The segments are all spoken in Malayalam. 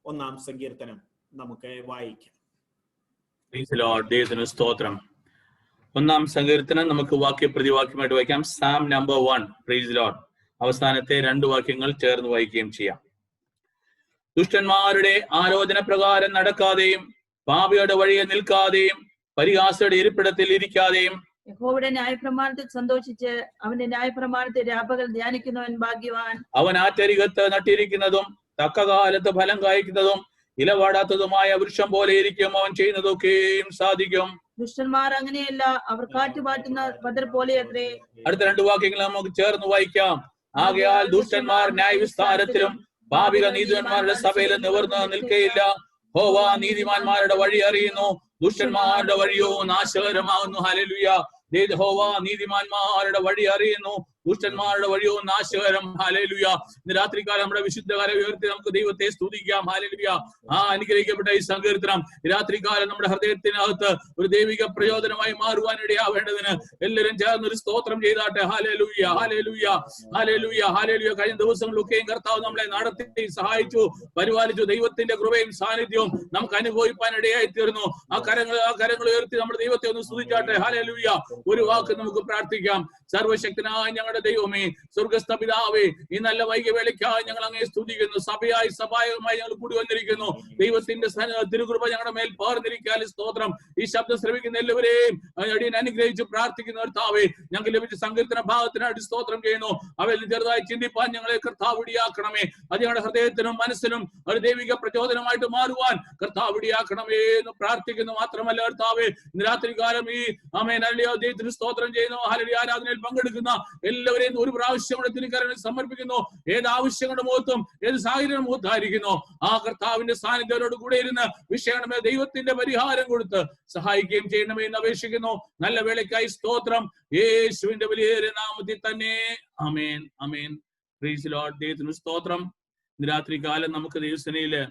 ഒന്നാം സങ്കീർത്തനം നമുക്ക് വായിക്കാം. ദൈവത്തിന് സ്തോത്രം. ഒന്നാം സങ്കീർത്തനം നമുക്ക് വാക്യപ്രതിവാക്യമായിട്ട് വായിക്കാം. Psalm number 1. Praise lord. അവസാനത്തെ 2 വാക്യങ്ങൾ ചേർന്ന് വായിക്കുകയും ചെയ്യാം. ദുഷ്ടന്മാരുടെ ആലോചന പ്രകാരം നടക്കാതെയും പാപിയുടെ വഴിയെ നിൽക്കാതെയും പരിഹാസയുടെ ഇരിപ്പിടത്തിൽ ഇരിക്കാതെയും യഹോവയുടെ ന്യായപ്രമാണത്തിൽ സന്തോഷിച്ച് അവന്റെ ന്യായപ്രമാണത്തെ രാപകൽ ധ്യാനിക്കുന്നവൻ ഭാഗ്യവാൻ. അവൻ ആറ്റരികത്ത് നട്ടിരിക്കുന്നതും തക്കകാലത്ത് ഫലം കായ്ക്കുന്നതും ഇലവാടാത്തതുമായ വൃക്ഷം പോലെ ഇരിക്കും. അവൻ ചെയ്യുന്നതൊക്കെയും സാധിക്കും. ദുഷ്ടന്മാർ അങ്ങനെയല്ല, അവർ കാറ്റുപാറ്റുന്ന പതർ പോലെ അത്രേ. അടുത്ത 2 വാക്യങ്ങൾ നമുക്ക് ചേർന്ന് വായിക്കാം. ആകയാൽ ദുഷ്ടന്മാർ ന്യായവിസ്താരത്തിലും പാപിക നീതിമാന്മാരുടെ സഭയിൽ നിവർന്ന് നിൽക്കയില്ല. യഹോവ നീതിമാന്മാരുടെ വഴി അറിയുന്നു, ദുഷ്ടന്മാരുടെ വഴിയോ നാശകരമാകുന്നു. ഹല്ലേലൂയ. യഹോവ നീതിമാന്മാരുടെ വഴി അറിയുന്നു, ദുഷ്ടന്മാരുടെ വഴിയോ നാശകരം. ഹല്ലേലൂയ. ഇന്ന് രാത്രികാലം നമ്മുടെ വിശുദ്ധകാലം ഉയർത്തി നമുക്ക് ദൈവത്തെ സ്തുതിക്കാം. ഹല്ലേലൂയ. അനുഗ്രഹിക്കപ്പെട്ട ഈ സങ്കീർത്തനം രാത്രികാലം നമ്മുടെ ഹൃദയത്തിനകത്ത് ഒരു ദൈവിക പ്രചോദനമായി മാറുവാൻ ഇടയാവേണ്ടതിന് എല്ലാവരും ചേർന്ന് ഒരു സ്തോത്രം ചെയ്താട്ടെ. Hallelujah, hallelujah, hallelujah, hallelujah. കഴിഞ്ഞ ദിവസങ്ങളിലൊക്കെയും കർത്താവ് നമ്മളെ നടത്തി സഹായിച്ചു, പരിപാലിച്ചു. ദൈവത്തിന്റെ കൃപയും സാന്നിധ്യവും നമുക്ക് അനുഭവിപ്പാൻ ഇടയായി തീർന്നു. ആ കരങ്ങൾ ഉയർത്തി നമ്മുടെ ദൈവത്തെ ഒന്ന് സ്തുതിച്ചാട്ടെ. ഹല്ലേലൂയ. ഒരു വാക്ക് നമുക്ക് പ്രാർത്ഥിക്കാം. സർവശക്തനായ ഞങ്ങളുടെ ദൈവമേ, സ്വർഗസ്ഥ പിതാവേ, ഈ നല്ല വൈകിവേളയ്ക്കായി ഞങ്ങൾ അങ്ങേ സ്തുതിക്കുന്നു. സഭായകമായി ഞങ്ങൾ കൂടി വന്നിരിക്കുന്നു. ദൈവത്തിന്റെ തിരുകൃപ ഞങ്ങളുടെ മേൽ പകർന്നിരിക്കാൻ സ്തോത്രം. ഈ ശബ്ദം ശ്രമിക്കുന്ന എല്ലാവരെയും അടിയൻ അനുഗ്രഹിച്ച് പ്രാർത്ഥിക്കുന്ന കർത്താവേ, ഞങ്ങൾക്ക് ലഭിച്ച സങ്കീർത്തന ഭാഗത്തിനായിട്ട് സ്തോത്രം ചെയ്യുന്നു. അവയിൽ ചെറുതായി ചിന്തിപ്പാൻ ഞങ്ങളെ കർത്താവ് ഇടിയാക്കണമേ. അത് ഞങ്ങളുടെ ഹൃദയത്തിനും മനസ്സിനും ഒരു ദൈവിക പ്രചോദനമായിട്ട് മാറുവാൻ കർത്താവ് ഇടിയാക്കണമേ എന്ന് പ്രാർത്ഥിക്കുന്നു. മാത്രമല്ല കർത്താവേ, ഇന്ന് രാത്രികാലം ഈ ആമേൻ ഹല്ലേലൂയ ദൈവത്തിന് സ്തോത്രം ചെയ്യുന്നു. ഹല്ലേലൂയ ആരാധനയിൽ പങ്കെടുക്കുന്ന എല്ലാവരെയും ഒരു പ്രാവശ്യം കൂടെ തിരുക്കരങ്ങളിൽ സമർപ്പിക്കുന്നു. ഏത് ആവശ്യങ്ങളുടെ മുഖത്തും ഏത് സാഹചര്യം മുഖത്തായിരിക്കുന്നു, ആ കർത്താവിന്റെ സാന്നിധ്യത്തോട് കൂടെ ഇരുന്ന് വിഷയണമേ, ദൈവത്തിന്റെ പരിഹാരം കൊടുത്ത് സഹായിക്കുകയും ചെയ്യണമേ എന്ന് അപേക്ഷിക്കുന്നു. നല്ല വേളയ്ക്കായി സ്തോത്രം. യേശുവിന്റെ വലിയ നാമത്തിൽ തന്നെ. Amen, amen. Praise the Lord. ദൈവത്തിന് സ്തോത്രം. ഇന്ന് രാത്രികാലം നമുക്ക് ദൈവസേനയില്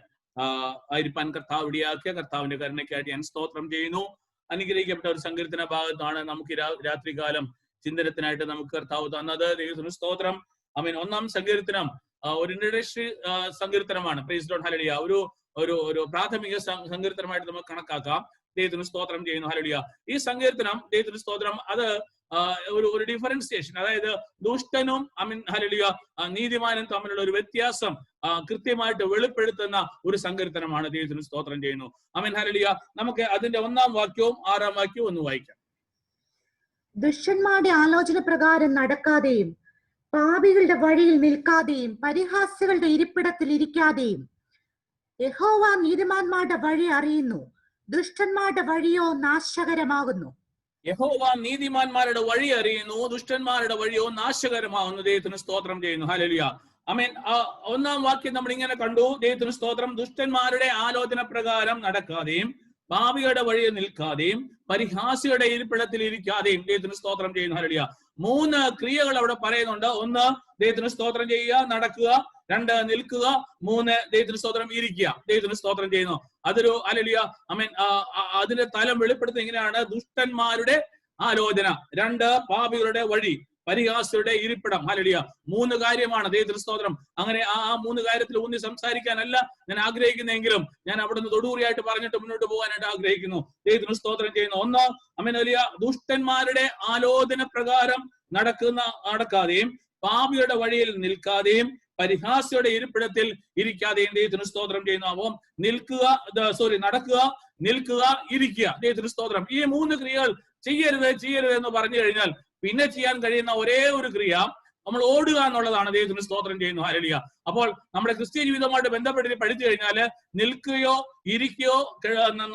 ആയിരിക്കാൻ കർത്താവ് ഇടയാക്കിയ കർത്താവിന്റെ കരുണയ്ക്കായിട്ട് ഞാൻ സ്തോത്രം ചെയ്യുന്നു. അനുഗ്രഹിക്കപ്പെട്ട ഒരു സങ്കീർത്തന ഭാഗത്താണ് നമുക്ക് രാത്രികാലം ചിന്തനത്തിനായിട്ട് നമുക്ക് കർത്താവ് തന്നത്. ദൈവത്തിന് സ്തോത്രം. ആമേൻ. ഒന്നാം സങ്കീർത്തനം ഒരു ഇൻട്രഡക്ടറി സങ്കീർത്തനമാണ്. Praise the Lord. ഹല്ലേലൂയ. ഒരു പ്രാഥമിക സങ്കീർത്തനമായിട്ട് നമുക്ക് കണക്കാക്കാം. ദൈവത്തിന് സ്തോത്രം ചെയ്യുന്നു. ഹല്ലേലൂയ. ഈ സങ്കീർത്തനം ദൈവത്തിന് സ്തോത്രം അത് ഒരു ഡിഫറൻസിയേഷൻ, അതായത് ദുഷ്ടനും ഹല്ലേലൂയ നീതിമാനും തമ്മിലുള്ള ഒരു വ്യത്യാസം കൃത്യമായിട്ട് വെളിപ്പെടുത്തുന്ന ഒരു സങ്കീർത്തനമാണ്. ദൈവത്തിന് സ്തോത്രം ചെയ്യുന്നു. ആമേൻ, ഹല്ലേലൂയ. നമുക്ക് അതിന്റെ 1-ാം വാക്യവും 6-ാം വാക്യവും ഒന്ന് വായിക്കാം. ദുഷ്ടന്മാരുടെ ആലോചന പ്രകാരം നടക്കാതെയും പാപികളുടെ വഴിയിൽ നിൽക്കാതെയും പരിഹാസികളുടെ ഇരിപ്പിടത്തിൽ ഇരിക്കാതെയും യഹോവ നീതിമാന്മാരുടെ വഴി അറിയുന്നു, ദുഷ്ടന്മാരുടെ വഴിയോ നാശകരമാകുന്നു. യഹോവ നീതിമാന്മാരുടെ വഴി അറിയുന്നു, ദുഷ്ടന്മാരുടെ വഴിയോ നാശകരമാകുന്നു. ദൈവത്തിന് സ്തോത്രം ചെയ്യുന്നു. ഹല്ലേലൂയ. ആമേൻ. 1-ാം വാക്യം നമ്മൾ ഇങ്ങനെ കണ്ടു. ദൈവത്തിന് സ്തോത്രം. ദുഷ്ടന്മാരുടെ ആലോചന പ്രകാരം നടക്കാതെയും പാപികളുടെ വഴിയിൽ നിൽക്കാതെയും പരിഹാസികളുടെ ഇരിപ്പിടത്തിൽ ഇരിക്കാതെയും ദൈവത്തിന് സ്തോത്രം ചെയ്യുന്നു. ഹല്ലേലൂയ. 3 ക്രിയകൾ അവിടെ പറയുന്നുണ്ട്. 1 ദൈവത്തിന് സ്തോത്രം ചെയ്യുക, നടക്കുക. 2 നിൽക്കുക. 3 ദൈവത്തിന് സ്തോത്രം ഇരിക്കുക. ദൈവത്തിന് സ്തോത്രം ചെയ്യുന്നു. അതൊരു ഹല്ലേലൂയ ആമേൻ. അതിന്റെ തലം വെളിപ്പെടുത്തുന്നത് എങ്ങനെയാണ്? ദുഷ്ടന്മാരുടെ ആലോചന, 2 പാപികളുടെ വഴി, പരിഹാസികളുടെ ഇരിപ്പിടം. ഹല്ലേലൂയ. 3 കാര്യമാണ്. ദൈവത്തിന് സ്തോത്രം. അങ്ങനെ ആ 3 കാര്യത്തിൽ ഊന്നി സംസാരിക്കാനല്ല ഞാൻ ആഗ്രഹിക്കുന്നെങ്കിലും ഞാൻ അവിടുന്ന് തൊടുകൂറിയായിട്ട് പറഞ്ഞിട്ട് മുന്നോട്ട് പോകാനായിട്ട് ആഗ്രഹിക്കുന്നു. ദൈവത്തിന് സ്തോത്രം ചെയ്യുന്നു. 1 ആമേൻ ഹല്ലേലൂയ ദുഷ്ടന്മാരുടെ ആലോചന പ്രകാരം നടക്കാതെയും പാപിയുടെ വഴിയിൽ നിൽക്കാതെയും പരിഹാസിയുടെ ഇരിപ്പിടത്തിൽ ഇരിക്കാതെയും ദൈവത്തിന് സ്തോത്രം ചെയ്യുന്നു. അപ്പം നടക്കുക, നിൽക്കുക, ഇരിക്കുക. ദൈവത്തിന് സ്തോത്രം. ഈ 3 ക്രിയകൾ ചെയ്യരുത് എന്ന് പറഞ്ഞു കഴിഞ്ഞാൽ പിന്നെ ചെയ്യാൻ കഴിയുന്ന ഒരേ ഒരു ക്രിയ നമ്മൾ ഓടുക എന്നുള്ളതാണ്. ദൈവത്തിന് സ്തോത്രം ചെയ്യുന്നു. ഹല്ലേലൂയ. അപ്പോൾ നമ്മുടെ ക്രിസ്ത്യ ജീവിതമായിട്ട് ബന്ധപ്പെട്ട് പഠിച്ചു കഴിഞ്ഞാല് നിൽക്കുകയോ ഇരിക്കുകയോ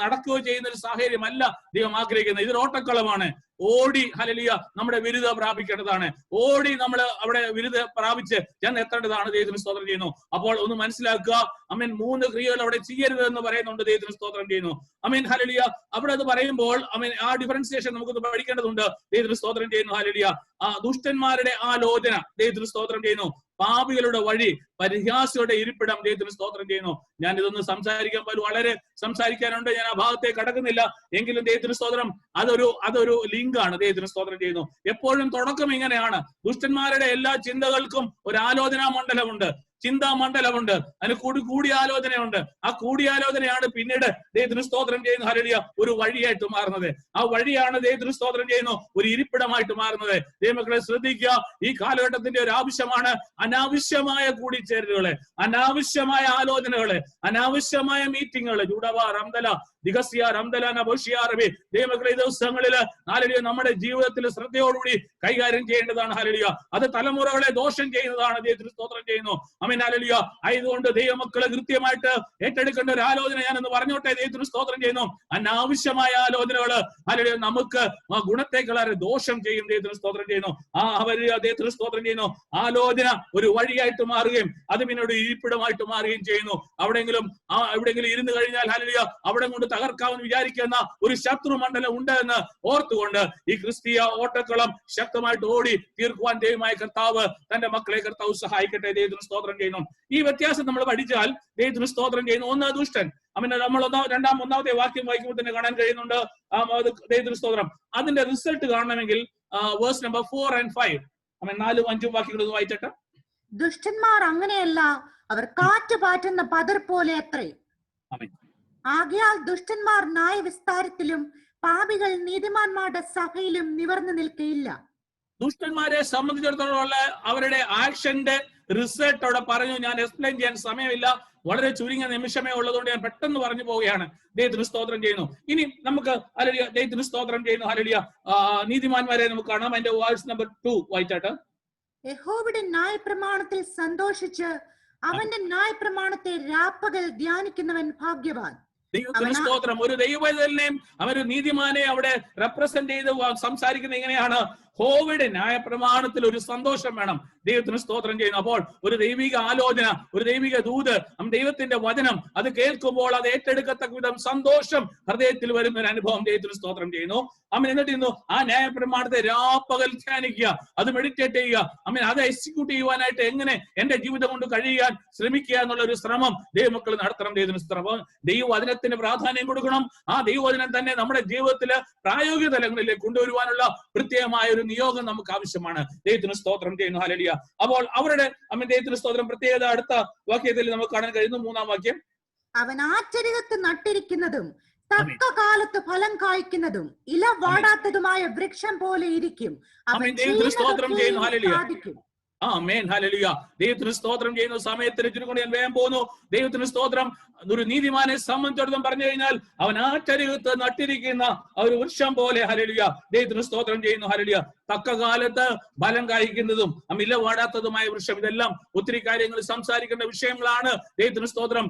നടക്കുകയോ ചെയ്യുന്ന ഒരു സാഹചര്യമല്ല ദൈവം ആഗ്രഹിക്കുന്നത്. ഇതൊരു ഓട്ടക്കളമാണ്. ഓടി ഹല്ലേലൂയ നമ്മുടെ ബിരുദ പ്രാപിക്കേണ്ടതാണ്. ഓടി നമ്മൾ അവിടെ ബിരുദ പ്രാപിച്ച് ചെന്ന് എത്തേണ്ടതാണ്. ദൈവത്തിന് സ്തോത്രം ചെയ്യുന്നു. അപ്പോൾ ഒന്ന് മനസ്സിലാക്കുക. ആമേൻ. 3 ക്രിയകൾ അവിടെ ചെയ്യരുത് എന്ന് പറയുന്നുണ്ട്. ദൈവത്തിന് സ്തോത്രം ചെയ്യുന്നു. ആമേൻ, ഹല്ലേലൂയ. അവിടെ അത് പറയുമ്പോൾ ആമേൻ ആ ഡിഫറൻസിയേഷൻ നമുക്കൊന്ന് പഠിക്കേണ്ടതുണ്ട്. ദൈവത്തിന് സ്തോത്രം ചെയ്യുന്നു. ഹല്ലേലൂയ. ദുഷ്ടന്മാരുടെ ആലോചന, ദൈവത്തിന് സ്തോത്രം ചെയ്യുന്നു. പാപികളുടെ വഴി, പരിഹാസികളുടെ ഇരിപ്പിടം, ദൈവത്തിന് സ്തോത്രം ചെയ്യുന്നു. ഞാൻ ഇതൊന്ന് സംസാരിക്കാൻ വളരെ സംസാരിക്കാനുണ്ട്. ഞാൻ ആ ഭാഗത്തേക്ക് കടക്കുന്നില്ല. എങ്കിലും ദൈവത്തിന് സ്തോത്രം അതൊരു ലിങ്കാണ്. ദൈവത്തിന് സ്തോത്രം ചെയ്യുന്നു. എപ്പോഴും തുടക്കം ഇങ്ങനെയാണ്. ദുഷ്ടന്മാരുടെ എല്ലാ ചിന്തകൾക്കും ഒരു ആലോചനാ മണ്ഡലമുണ്ട്. ചിന്താമണ്ഡലമുണ്ട്, അതിന് കൂടിയാലോചനയുണ്ട്. ആ കൂടിയാലോചനയാണ് പിന്നീട് ദൈവത്തിന് സ്തോത്രം ചെയ്യുന്നു ഹല്ലേലൂയ ഒരു വഴിയായിട്ട് മാറുന്നത്. ആ വഴിയാണ് ദൈവത്തിന് സ്തോത്രം ചെയ്യുന്നു ഒരു ഇരിപ്പിടമായിട്ട് മാറുന്നത്. ദൈവമക്കളെ ശ്രദ്ധിക്കുക, ഈ കാലഘട്ടത്തിന്റെ ഒരു ആവശ്യമാണ് അനാവശ്യമായ കൂടിച്ചേരലുകളെ, അനാവശ്യമായ ആലോചനകളെ, അനാവശ്യമായ മീറ്റിങ്ങുകളെ. ജൂഡവ റംദല ദിഗസ്യ റംദലാന ബോഷിയാറബി. ദൈവമക്കളെ ഈ ദിവസങ്ങളില് ഹല്ലേലൂയ നമ്മുടെ ജീവിതത്തിൽ ശ്രദ്ധയോടുകൂടി കൈകാര്യം ചെയ്യേണ്ടതാണ് ഹല്ലേലൂയ. അത് തലമുറകളെ ദോഷം ചെയ്യുന്നതാണ്. ദൈവത്തിന് സ്തോത്രം ചെയ്യുന്നു. Amen hallelujah. ആയതുകൊണ്ട് ദൈവമക്കളെ കൃത്യമായിട്ട് ഏറ്റെടുക്കേണ്ട ഒരു ആലോചന ഞാനെന്ന് പറഞ്ഞോട്ടെ. ദൈവത്തിന് സ്തോത്രം ചെയ്യുന്നു. അനാവശ്യമായ ആലോചനകള് ഹല്ലേലൂയ നമുക്ക് ഗുണത്തെക്കാളേറെ ദോഷം ചെയ്യും. ദൈവത്തിന് സ്തോത്രം ചെയ്യുന്നു. അവര് ദൈവത്തിന് സ്തോത്രം ചെയ്യുന്നു. ആലോചന ഒരു വഴിയായിട്ട് മാറുകയും അത് പിന്നീട് ഇരിപ്പിടമായിട്ട് മാറുകയും ചെയ്യുന്നു. എവിടെയെങ്കിലും ഇരുന്ന് കഴിഞ്ഞാൽ ഹല്ലേലൂയ അവിടെ കൊണ്ട് തകർക്കാമെന്ന് വിചാരിക്കുന്ന ഒരു ശത്രുമണ്ഡലം ഉണ്ട് എന്ന് ഓർത്തുകൊണ്ട് ഈ ക്രിസ്തീയ ഓട്ടക്കളം ശക്തമായിട്ട് ഓടി തീർക്കുവാൻ ദൈവമായ കർത്താവ് തന്റെ മക്കളെ കർത്താവ് സഹായിക്കട്ടെ. ദൈവത്തിന് സ്തോത്രം ചെയ്യുന്നു. ഈ വ്യത്യാസം നമ്മൾ പഠിച്ചാൽ ദൈവത്തിന് സ്തോത്രം ചെയ്യുന്നു. ഒന്ന് ദുഷ്ടൻ. അങ്ങനെ നമ്മൾ ഒന്നാമത്തെ വാക്യം വായിക്കുമ്പോൾ തന്നെ കാണാൻ കഴിയുന്നുണ്ട് ദൈവത്തിന് സ്തോത്രം. അതിന്റെ റിസൾട്ട് കാണണമെങ്കിൽ വേഴ്സ് നമ്പർ 4 and 5 4ഉം 5ഉം വാക്യങ്ങൾ വായിച്ചിട്ട്. ദുഷ്ടന്മാർ അങ്ങനെയല്ല, അവർ കാറ്റ് പാറ്റുന്ന പതർ പോലെ അത്രേ. ആകയാൽ ദുഷ്ടന്മാർ ന്യായവിസ്താരത്തിലും പാപികൾ നീതിമാന്മാരുടെ സഭയിലും നിവർന്നു നിൽക്കയില്ല. ദുഷ്ടന്മാരെ സംബന്ധിച്ചിടത്തോളം അവരുടെ ആക്ഷന്റെ റിസൾട്ട് അവിടെ പറഞ്ഞു. ഞാൻ എക്സ്പ്ലെയിൻ ചെയ്യാൻ സമയമില്ല, വളരെ ചുരുങ്ങിയ നിമിഷമേ ഉള്ളതുകൊണ്ട് ഞാൻ പെട്ടെന്ന് പറഞ്ഞു പോവുകയാണ്. ദൈവത്തിന് സ്തോത്രം ചെയ്യുന്നു. ഇനി നമുക്ക് ഹല്ലേലൂയ ദൈവത്തിന് സ്തോത്രം ചെയ്യുന്നു ഹല്ലേലൂയ നീതിമാന്മാരെ നമുക്ക് കാണാം. അതിന്റെ വേഴ്സ് നമ്പർ 2 വായിച്ചാട്ട്. യഹോവയുടെ ന്യായപ്രമാണത്തിൽ സന്തോഷിച്ച് അവന്റെ ന്യായപ്രമാണത്തെ രാപ്പകൽ ധ്യാനിക്കുന്നവൻ ഭാഗ്യവാൻ. ദൈവത്തിന് സ്തോത്രം. ഒരു ദൈവവേദനെയും അവര് നീതിമാനെ അവിടെ റെപ്രസെന്റ് ചെയ്ത് സംസാരിക്കുന്നത് എങ്ങനെയാണ്? യഹോവയുടെ ന്യായപ്രമാണത്തിൽ ഒരു സന്തോഷം വേണം. ദൈവത്തിന് സ്തോത്രം ചെയ്യുന്നു. അപ്പോൾ ഒരു ദൈവിക ആലോചന, ഒരു ദൈവിക ദൂത്, ദൈവത്തിന്റെ വചനം അത് കേൾക്കുമ്പോൾ അത് ഏറ്റെടുക്കത്തക്ക വിധം സന്തോഷം ഹൃദയത്തിൽ വരുന്ന ഒരു അനുഭവം ദൈവത്തിന് സ്തോത്രം ചെയ്യുന്നു. എന്നിട്ട് ആ ന്യായപ്രമാണത്തെ രാപ്പകൽ ധ്യാനിക്കുക, അത് മെഡിറ്റേറ്റ് ചെയ്യുക. അത് എക്സിക്യൂട്ട് ചെയ്യുവാനായിട്ട് എങ്ങനെ എന്റെ ജീവിതം കൊണ്ട് കഴിയാൻ ശ്രമിക്കുക എന്നുള്ള ഒരു ശ്രമം ദൈവമക്കൾ നടത്തണം. ദൈവത്തിന് ശ്രമം ദൈവവചനത്തിന് പ്രാധാന്യം കൊടുക്കണം. ആ ദൈവവചനം തന്നെ നമ്മുടെ ജീവിതത്തില് പ്രായോഗിക തലങ്ങളിലേക്ക് കൊണ്ടുവരുവാനുള്ള പ്രത്യേകമായ ഒരു നിയോഗം നമുക്ക് ആവശ്യമാണ്. ദൈവത്തിന് സ്തോത്രം ചെയ്യുന്നു ഹല്ലേലൂയ. അപ്പോൾ അവരുടെ ദൈവത്തിന് സ്തോത്രം പ്രത്യേകത അടുത്ത വാക്യത്തിൽ നമുക്ക് കാണാൻ കഴിയുന്നു. 3-ാം വാക്യം. അവൻ ആറ്റരികത്ത് നട്ടിരിക്കുന്നതും തക്ക കാലത്ത് ഫലം കായ്ക്കുന്നതും ഇല വാടാത്തതുമായ വൃക്ഷം പോലെ ഇരിക്കും. ദൈവത്തിന് സ്തോത്രം ചെയ്യുന്നു ഹല്ലേലൂയ. ആമേൻ ഹല്ലേലൂയ. ദൈവത്തിന് സ്തോത്രം ചെയ്യുന്ന സമയത്തിന് ചുരുക്കം ഞാൻ വേഗം പോകുന്നു. ദൈവത്തിന് സ്തോത്രം. ഒരു നീതിമാനെ സംബന്ധിച്ചിടത്തോളം പറഞ്ഞു കഴിഞ്ഞാൽ അവൻ ആറ്റരികത്ത് നട്ടിരിക്കുന്ന ഒരു വൃക്ഷം പോലെ ഹല്ലേലൂയ. ദൈവത്തിന് സ്തോത്രം ചെയ്യുന്നു ഹല്ലേലൂയ. തക്ക കാലത്ത് ഫലം കായ്ക്കുന്നതും ഇല വാടാത്തതുമായ വൃക്ഷം, ഇതെല്ലാം ഒത്തിരി കാര്യങ്ങൾ സംസാരിക്കേണ്ട വിഷയങ്ങളാണ്. ദൈവത്തിന് സ്തോത്രം.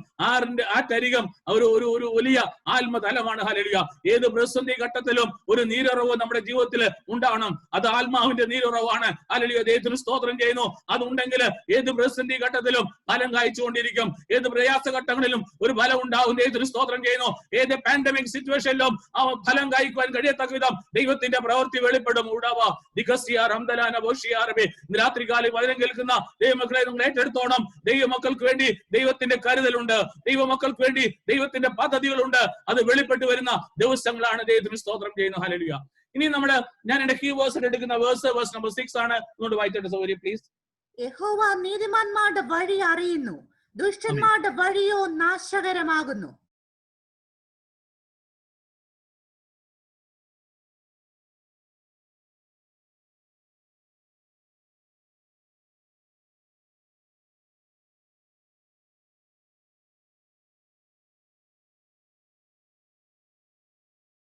ആറ്റരികം ഒരു വലിയ ആത്മതലമാണ് ഹല്ലേലൂയ. ഏത് പ്രതിസന്ധി ഘട്ടത്തിലും ഒരു നീരുറവ് നമ്മുടെ ജീവിതത്തിൽ ഉണ്ടാവണം. അത് ആത്മാവിന്റെ നീരുറവാണ് ഹല്ലേലൂയ. ദൈവത്തിന് സ്തോത്രം ചെയ്യുന്നു. അതുണ്ടെങ്കിൽ ഏത് പ്രതിസന്ധി ഘട്ടത്തിലും ഫലം കായ്ച്ചുകൊണ്ടിരിക്കും. ഏത് പ്രയാസഘട്ടങ്ങളിലും ഒരു ഫലം ഉണ്ടാവും. ദൈവത്തിന് സ്തോത്രം ചെയ്യുന്നു. ഏത് പാൻഡമിക് സിറ്റുവേഷനിലും ആ ഫലം കായ്ക്കുവാൻ കഴിയത്തക്ക വിധം ദൈവത്തിന്റെ പ്രവൃത്തി വെളിപ്പെടും. രാത്രികാലം വചനം കേൾക്കുന്ന ദൈവമക്കളെ നിങ്ങൾ ഏറ്റെടുത്തോണം. ദൈവമക്കൾക്ക് വേണ്ടി ദൈവത്തിന്റെ കരുതലുണ്ട്. ദൈവമക്കൾക്ക് വേണ്ടി ദൈവത്തിന്റെ പദ്ധതികളുണ്ട്. അത് വെളിപ്പെട്ടു വരുന്ന ദിവസങ്ങളാണ്. ദൈവത്തിന് സ്തോത്രം ചെയ്യുന്നു ഹല്ലേലൂയ. ഇനി ഞാൻ എന്റെ കീ വേഴ്സ് എടുക്കുന്ന വേഴ്സ് നമ്പർ 6 ആണ്. അതുകൊണ്ട് വായിച്ചിട്ട് സൗകര്യം പ്ലീസ്. യഹോവ നീതിമാന്മാരുടെ വഴി അറിയുന്നു, ദുഷ്ടന്മാരുടെ വഴിയോ നാശകരമാകുന്നു.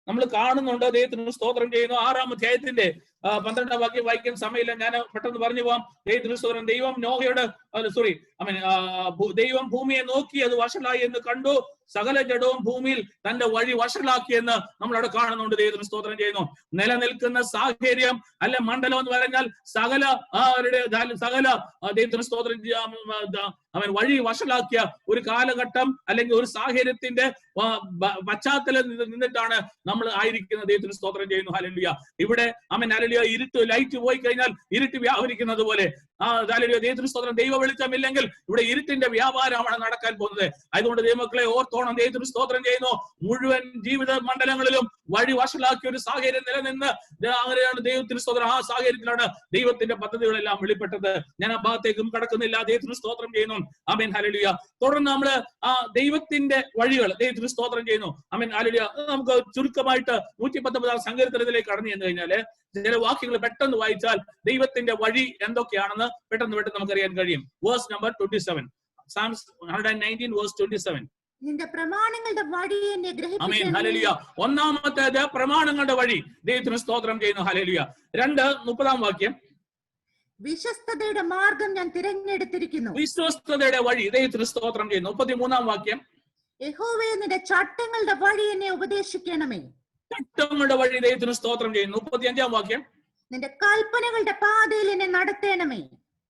നമ്മൾ കാണുന്നുണ്ട്. ദൈവത്തിന് സ്തോത്രം ചെയ്യുന്നു. 6-ാം അധ്യായത്തിന്റെ 12-ാം വാക്യം വായിക്കാൻ സമയമില്ല, ഞാൻ പെട്ടെന്ന് പറഞ്ഞു പോവാം. ദൈവത്തിന് സ്തോത്രം. ദൈവം ഭൂമിയെ നോക്കി അത് വഷളായി എന്ന് കണ്ടു, സകല ജഡവും ഭൂമിയിൽ തന്റെ വഴി വഷളാക്കിയെന്ന് നമ്മളവിടെ കാണുന്നുണ്ട്. ദൈവത്തിന് സ്തോത്രം ചെയ്യുന്നു. നിലനിൽക്കുന്ന സാഹചര്യം അല്ലെ മണ്ഡലം എന്ന് പറഞ്ഞാൽ സകല ദൈവത്തിന് സ്തോത്രം അവൻ വഴി വഷളാക്കിയ ഒരു കാലഘട്ടം അല്ലെങ്കിൽ ഒരു സാഹചര്യത്തിന്റെ പശ്ചാത്തലം നിന്നിട്ടാണ് നമ്മൾ ആയിരിക്കുന്നത്. ദൈവത്തിന് സ്തോത്രം ചെയ്യുന്നു ഹല്ലേലൂയ. ഇവിടെ ഹല്ലേലൂയ ഹല്ലേലൂയ ഇരുട്ട് ലൈറ്റ് പോയി കഴിഞ്ഞാൽ ഇരുട്ട് വ്യാപരിക്കുന്നത് പോലെ ഹല്ലേലൂയ ദൈവത്തിന് സ്തോത്രം. ദൈവ വെളിച്ചമില്ലെങ്കിൽ ഇവിടെ ഇരുട്ടിന്റെ വ്യാപാരമാണ് നടക്കാൻ പോകുന്നത്. അതുകൊണ്ട് ദൈവമക്കളെ ഓർത്തോണം, ദൈവത്തിന് സ്തോത്രം ചെയ്യുന്നു. മുഴുവൻ ജീവിത മണ്ഡലങ്ങളിലും വഴി വഷളാക്കിയ ഒരു സാഹചര്യം നിലനിന്ന് അങ്ങനെയാണ് ദൈവത്തിന് സ്തോത്രം. ആ സാഹചര്യത്തിലാണ് ദൈവത്തിന്റെ പദ്ധതികളെല്ലാം വെളിപ്പെട്ടത്. ഞാൻ ആ ഭാഗത്തേക്കും കടക്കുന്നില്ല. ദൈവത്തിന് സ്തോത്രം ചെയ്യുന്നു. Amen hallelujah. തുടർന്ന് നമ്മള് ആ ദൈവത്തിന്റെ വഴികൾ ദൈവത്തിന് സ്തോത്രം ചെയ്യുന്നു. Amen hallelujah. നമുക്ക് ചുരുക്കമായിട്ട് 119 സങ്കീർത്തനത്തിലേക്ക് കടന്നു ചെന്ന് കഴിഞ്ഞാല് ചില വാക്യങ്ങൾ പെട്ടെന്ന് വായിച്ചാൽ ദൈവത്തിന്റെ വഴി എന്തൊക്കെയാണെന്ന് പെട്ടെന്ന് നമുക്കറിയാൻ കഴിയും. Verse number 27, Psalms 119 verse 27. നിന്റെ പ്രമാണങ്ങളുടെ വഴി എന്നെ ഗ്രഹിപ്പിക്കണമേ. Amen hallelujah. ഒന്നാമത്തേത് പ്രമാണങ്ങളുടെ വഴി ദൈവത്തിന് സ്തോത്രം ചെയ്യുന്നു. ഹല്ലേലൂയ. 2:30 വാക്യം, വിശ്വസ്തതയുടെ മാർഗം ഞാൻ തിരഞ്ഞെടുത്തിരിക്കുന്നു. വിശ്വസ്തതയുടെ വഴി ദൈവത്തിന് സ്തോത്രം ചെയ്യുന്നു. 33 വാക്യം, യഹോവേ നിന്റെ ചട്ടങ്ങളുടെ വഴി എന്നെ ഉപദേശിക്കണമേ. ചട്ടങ്ങളുടെ വഴി ദൈവത്തിന് സ്തോത്രം ചെയ്യുന്നു. 35 വാക്യം, നിന്റെ കൽപ്പനകളുടെ പാതയിൽ എന്നെ നടത്തേണമേ.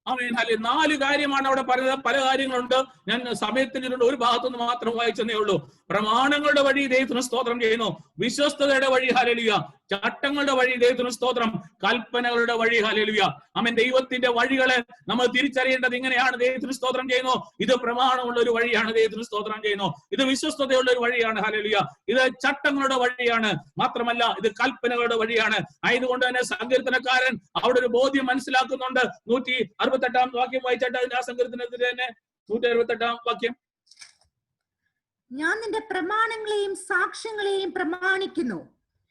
Amen hallelujah. 4 കാര്യമാണ് അവിടെ പറയുന്നത്. പല കാര്യങ്ങളുണ്ട്. ഞാൻ സമയത്തിന് ഒരു ഭാഗത്തുനിന്ന് മാത്രം വായിച്ചെന്നേ ഉള്ളൂ. പ്രമാണങ്ങളുടെ വഴി ദൈവത്തിന് സ്തോത്രം ചെയ്യുന്നു. വിശ്വസ്തതയുടെ വഴി ഹല്ലേലൂയ. ചട്ടങ്ങളുടെ വഴി ദൈവത്തിന് സ്തോത്രം. കൽപ്പനകളുടെ വഴി ഹല്ലേലൂയ. ആമേൻ. ദൈവത്തിന്റെ വഴികളെ നമ്മൾ തിരിച്ചറിയേണ്ടത് ഇങ്ങനെയാണ്. ദൈവത്തിന് സ്തോത്രം ചെയ്യുന്നു. ഇത് പ്രമാണമുള്ള ഒരു വഴിയാണ്. ദൈവത്തിന് സ്തോത്രം ചെയ്യുന്നു. ഇത് വിശ്വസ്തതയുള്ള ഒരു വഴിയാണ്. ഹല്ലേലൂയ. ഇത് ചട്ടങ്ങളുടെ വഴിയാണ്. മാത്രമല്ല ഇത് കൽപ്പനകളുടെ വഴിയാണ്. ആയതുകൊണ്ട് തന്നെ സങ്കീർത്തനക്കാരൻ അവിടെ ഒരു ബോധ്യം മനസ്സിലാക്കുന്നുണ്ട്. 168 വാക്യം വായിച്ചിട്ട് അതിന്റെ ആ സങ്കീർത്തനത്തിൽ തന്നെ 168 വാക്യം, ഞാൻ നിന്റെ പ്രമാണങ്ങളെയും സാക്ഷ്യങ്ങളെയും പ്രമാണിക്കുന്നു.